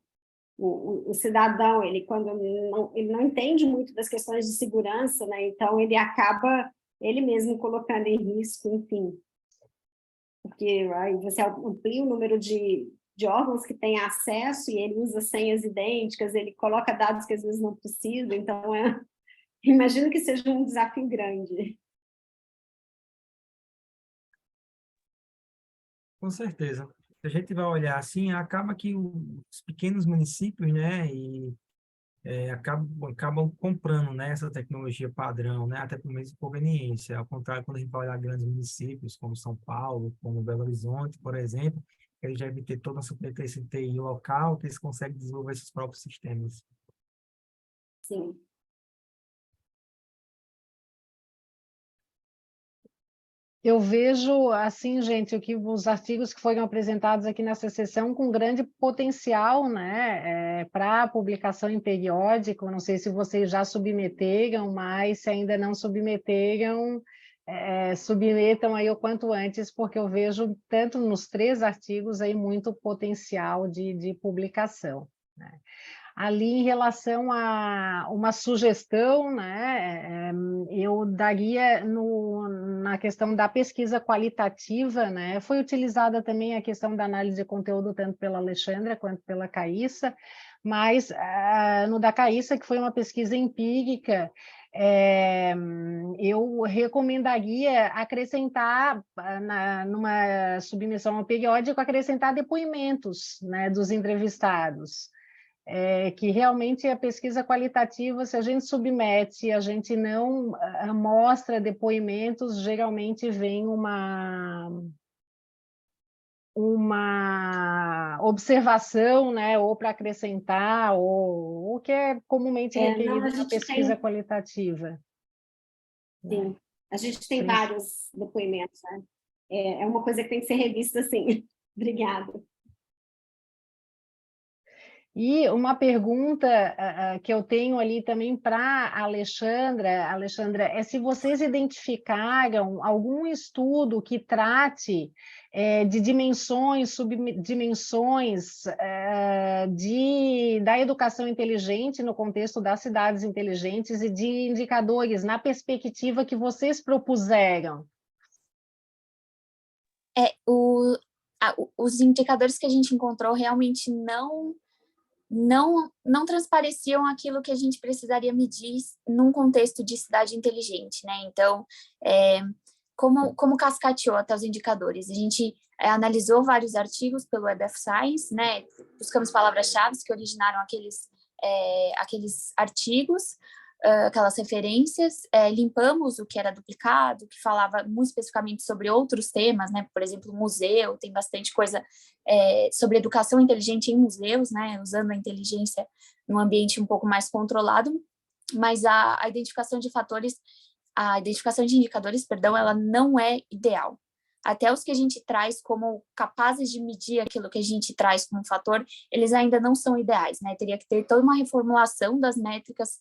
[SPEAKER 2] o cidadão, ele quando ele não entende muito das questões de segurança, né? Então ele acaba ele mesmo colocando em risco, enfim, porque aí você amplia o número de órgãos que têm acesso e ele usa senhas idênticas, ele coloca dados que às vezes não precisa, então imagino que seja um desafio grande.
[SPEAKER 5] Com certeza. Se a gente vai olhar assim, acaba que os pequenos municípios, né, acabam comprando, né, essa tecnologia padrão, né, até por meio de conveniência. Ao contrário, quando a gente vai olhar grandes municípios, como São Paulo, como Belo Horizonte, por exemplo, eles devem ter toda a competência de TI local, que eles conseguem desenvolver seus próprios sistemas.
[SPEAKER 2] Sim.
[SPEAKER 3] Eu vejo, assim, gente, os artigos que foram apresentados aqui nessa sessão com grande potencial, né, para publicação em periódico. Não sei se vocês já submeteram, mas se ainda não submeteram, submetam aí o quanto antes, porque eu vejo, tanto nos 3 artigos, aí muito potencial de publicação, né? Ali, em relação a uma sugestão, né, eu daria na questão da pesquisa qualitativa, né, foi utilizada também a questão da análise de conteúdo, tanto pela Alexandra quanto pela Caíssa, mas no da Caíssa, que foi uma pesquisa empírica, eu recomendaria acrescentar, numa submissão ao periódico, acrescentar depoimentos, né, dos entrevistados. Que realmente a pesquisa qualitativa, se a gente submete, a gente não mostra depoimentos, geralmente vem uma observação, né, ou para acrescentar, ou o que é comumente requerido na pesquisa qualitativa.
[SPEAKER 2] Sim, a gente tem vários depoimentos, né? É uma coisa que tem que ser revista, sim. Obrigada.
[SPEAKER 3] E uma pergunta que eu tenho ali também para a Alexandra, é se vocês identificaram algum estudo que trate de dimensões, subdimensões da educação inteligente no contexto das cidades inteligentes e de indicadores na perspectiva que vocês propuseram.
[SPEAKER 6] Os indicadores que a gente encontrou realmente não transpareciam aquilo que a gente precisaria medir num contexto de cidade inteligente, né? Então, como cascateou até os indicadores? A gente analisou vários artigos pelo Web of Science, né? Buscamos palavras-chave que originaram aqueles artigos, aquelas referências, limpamos o que era duplicado, que falava muito especificamente sobre outros temas, né? Por exemplo, museu, tem bastante coisa sobre educação inteligente em museus, né? Usando a inteligência num ambiente um pouco mais controlado, mas a identificação de fatores, a identificação de indicadores, perdão, ela não é ideal. Até os que a gente traz como capazes de medir aquilo que a gente traz como fator, eles ainda não são ideais, né? Teria que ter toda uma reformulação das métricas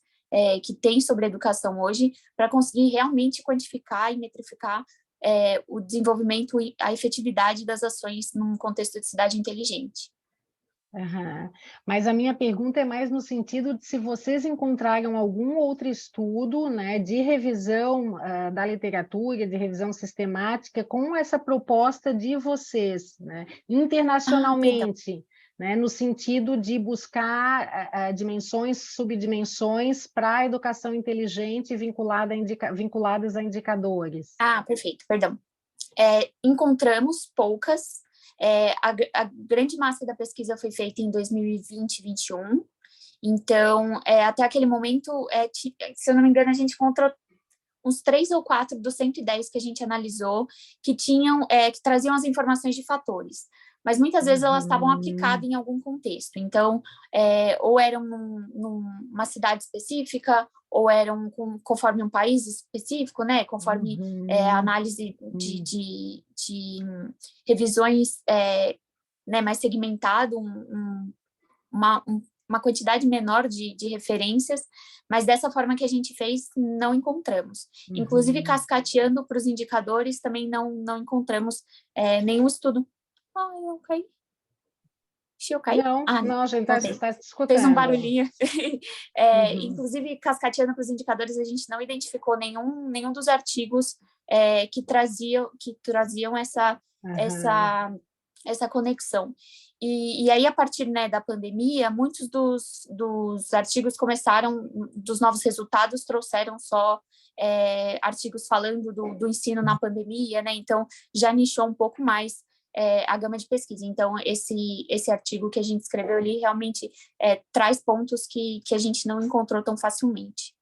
[SPEAKER 6] que tem sobre a educação hoje para conseguir realmente quantificar e metrificar o desenvolvimento e a efetividade das ações num contexto de cidade inteligente.
[SPEAKER 3] Aham. Mas a minha pergunta é mais no sentido de se vocês encontraram algum outro estudo, né, de revisão da literatura, de revisão sistemática, com essa proposta de vocês, né, internacionalmente, né, no sentido de buscar dimensões, subdimensões para a educação inteligente vinculadas a indicadores.
[SPEAKER 6] Perfeito, perdão. Encontramos poucas. A grande massa da pesquisa foi feita em 2020 e 2021, então, até aquele momento, se eu não me engano, a gente encontrou uns 3 ou 4 dos 110 que a gente analisou que traziam as informações de fatores, mas muitas vezes elas estavam aplicadas em algum contexto, então, ou eram numa cidade específica, ou eram conforme um país específico, né, conforme a análise de revisões né, mais segmentado, uma quantidade menor de referências, mas dessa forma que a gente fez, não encontramos. Inclusive, cascateando para os indicadores, também não encontramos nenhum estudo. Eu caí. Deixa eu cair?
[SPEAKER 3] Não, a gente está te escutando.
[SPEAKER 6] Fez um barulhinho. Inclusive, cascateando para os indicadores, a gente não identificou nenhum dos artigos que traziam essa conexão. E aí, a partir, né, da pandemia, muitos dos artigos dos novos resultados trouxeram só artigos falando do ensino na pandemia, né? Então, já nichou um pouco mais a gama de pesquisa. Então, esse artigo que a gente escreveu ali realmente traz pontos que a gente não encontrou tão facilmente.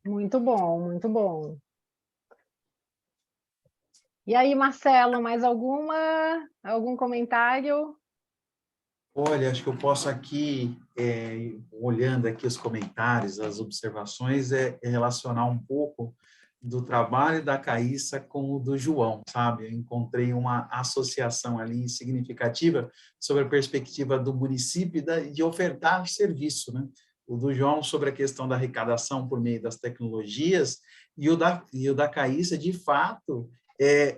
[SPEAKER 3] Muito bom, muito bom. E aí, Marcelo, mais algum comentário?
[SPEAKER 1] Olha, acho que eu posso aqui, olhando aqui os comentários, as observações, relacionar um pouco do trabalho da Caíssa com o do João, sabe? Eu encontrei uma associação ali significativa sobre a perspectiva do município de ofertar serviço, né? O do João sobre a questão da arrecadação por meio das tecnologias e o da Caíssa, de fato,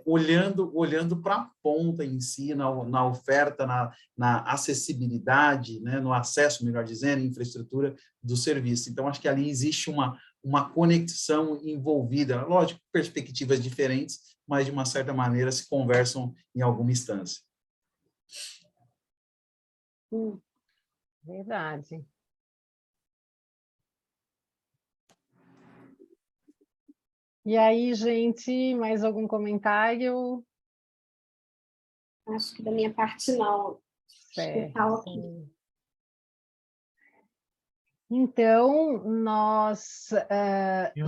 [SPEAKER 1] olhando para a ponta em si, na oferta, na acessibilidade, né, no acesso, melhor dizendo, infraestrutura do serviço. Então, acho que ali existe uma conexão envolvida, lógico, perspectivas diferentes, mas, de uma certa maneira, se conversam em alguma instância.
[SPEAKER 3] Verdade. E aí, gente, mais algum comentário?
[SPEAKER 2] Acho que da minha parte não.
[SPEAKER 3] Certo. Então, nós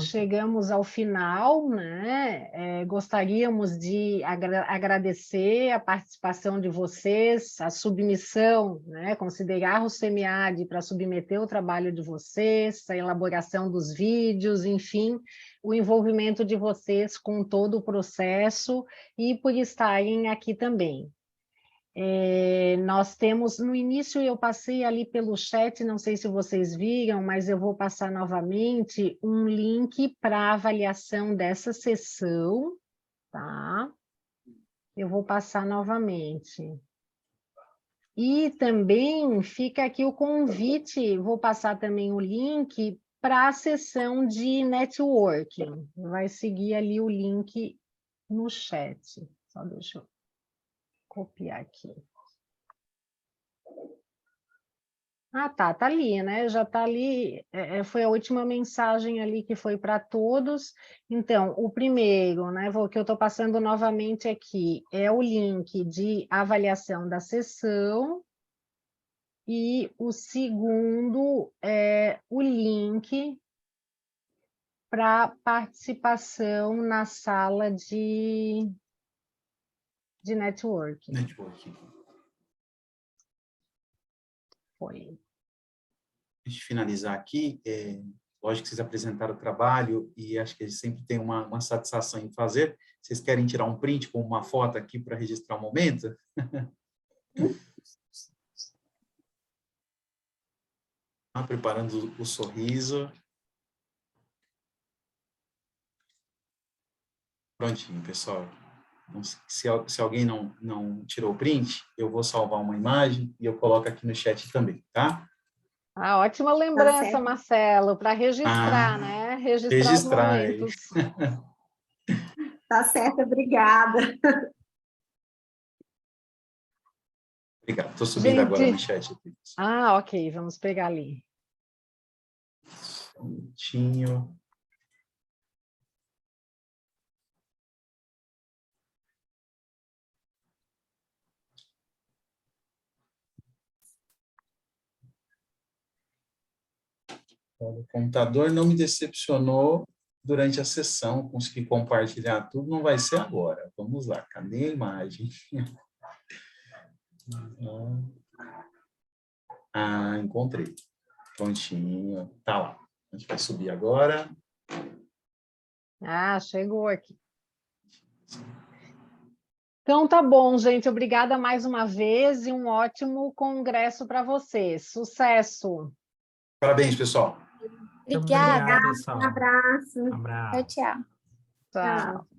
[SPEAKER 3] chegamos ao final, né? Gostaríamos de agradecer a participação de vocês, a submissão, né? Considerar o SEMEAD para submeter o trabalho de vocês, a elaboração dos vídeos, enfim, o envolvimento de vocês com todo o processo e por estarem aqui também. Nós temos, no início eu passei ali pelo chat, não sei se vocês viram, mas eu vou passar novamente um link para a avaliação dessa sessão, tá? Eu vou passar novamente. E também fica aqui o convite, vou passar também o link para a sessão de networking. Vai seguir ali o link no chat. Só deixa eu copiar aqui. Tá ali, né? Já está ali, foi a última mensagem ali que foi para todos. Então, o primeiro, né, que eu estou passando novamente aqui, é o link de avaliação da sessão, e o segundo é o link para participação na sala de networking.
[SPEAKER 1] Networking.
[SPEAKER 3] Foi.
[SPEAKER 1] Antes de finalizar aqui, lógico que vocês apresentaram o trabalho e acho que eles sempre têm uma satisfação em fazer. Vocês querem tirar um print com uma foto aqui para registrar o momento? Preparando o sorriso. Prontinho, pessoal. Então, se alguém não tirou o print, eu vou salvar uma imagem e eu coloco aqui no chat também, tá?
[SPEAKER 3] Ótima lembrança,
[SPEAKER 2] certo.
[SPEAKER 3] Marcelo, para registrar, né? Registrar os
[SPEAKER 1] Registrar.
[SPEAKER 3] momentos.
[SPEAKER 2] Tá certo, obrigada.
[SPEAKER 1] Obrigado. Estou subindo agora no chat. Aqui.
[SPEAKER 3] Ok, vamos pegar ali.
[SPEAKER 1] Um minutinho. O computador não me decepcionou durante a sessão, consegui compartilhar tudo, não vai ser agora. Vamos lá, cadê a imagem? Encontrei. Prontinho, tá lá. A gente vai subir agora.
[SPEAKER 3] Chegou aqui. Então, tá bom, gente. Obrigada mais uma vez e um ótimo congresso para vocês. Sucesso!
[SPEAKER 1] Parabéns, pessoal.
[SPEAKER 6] Obrigada.
[SPEAKER 5] Obrigado, pessoal.
[SPEAKER 2] Um abraço.
[SPEAKER 5] Um abraço.
[SPEAKER 6] Tchau, tchau.
[SPEAKER 3] Tchau.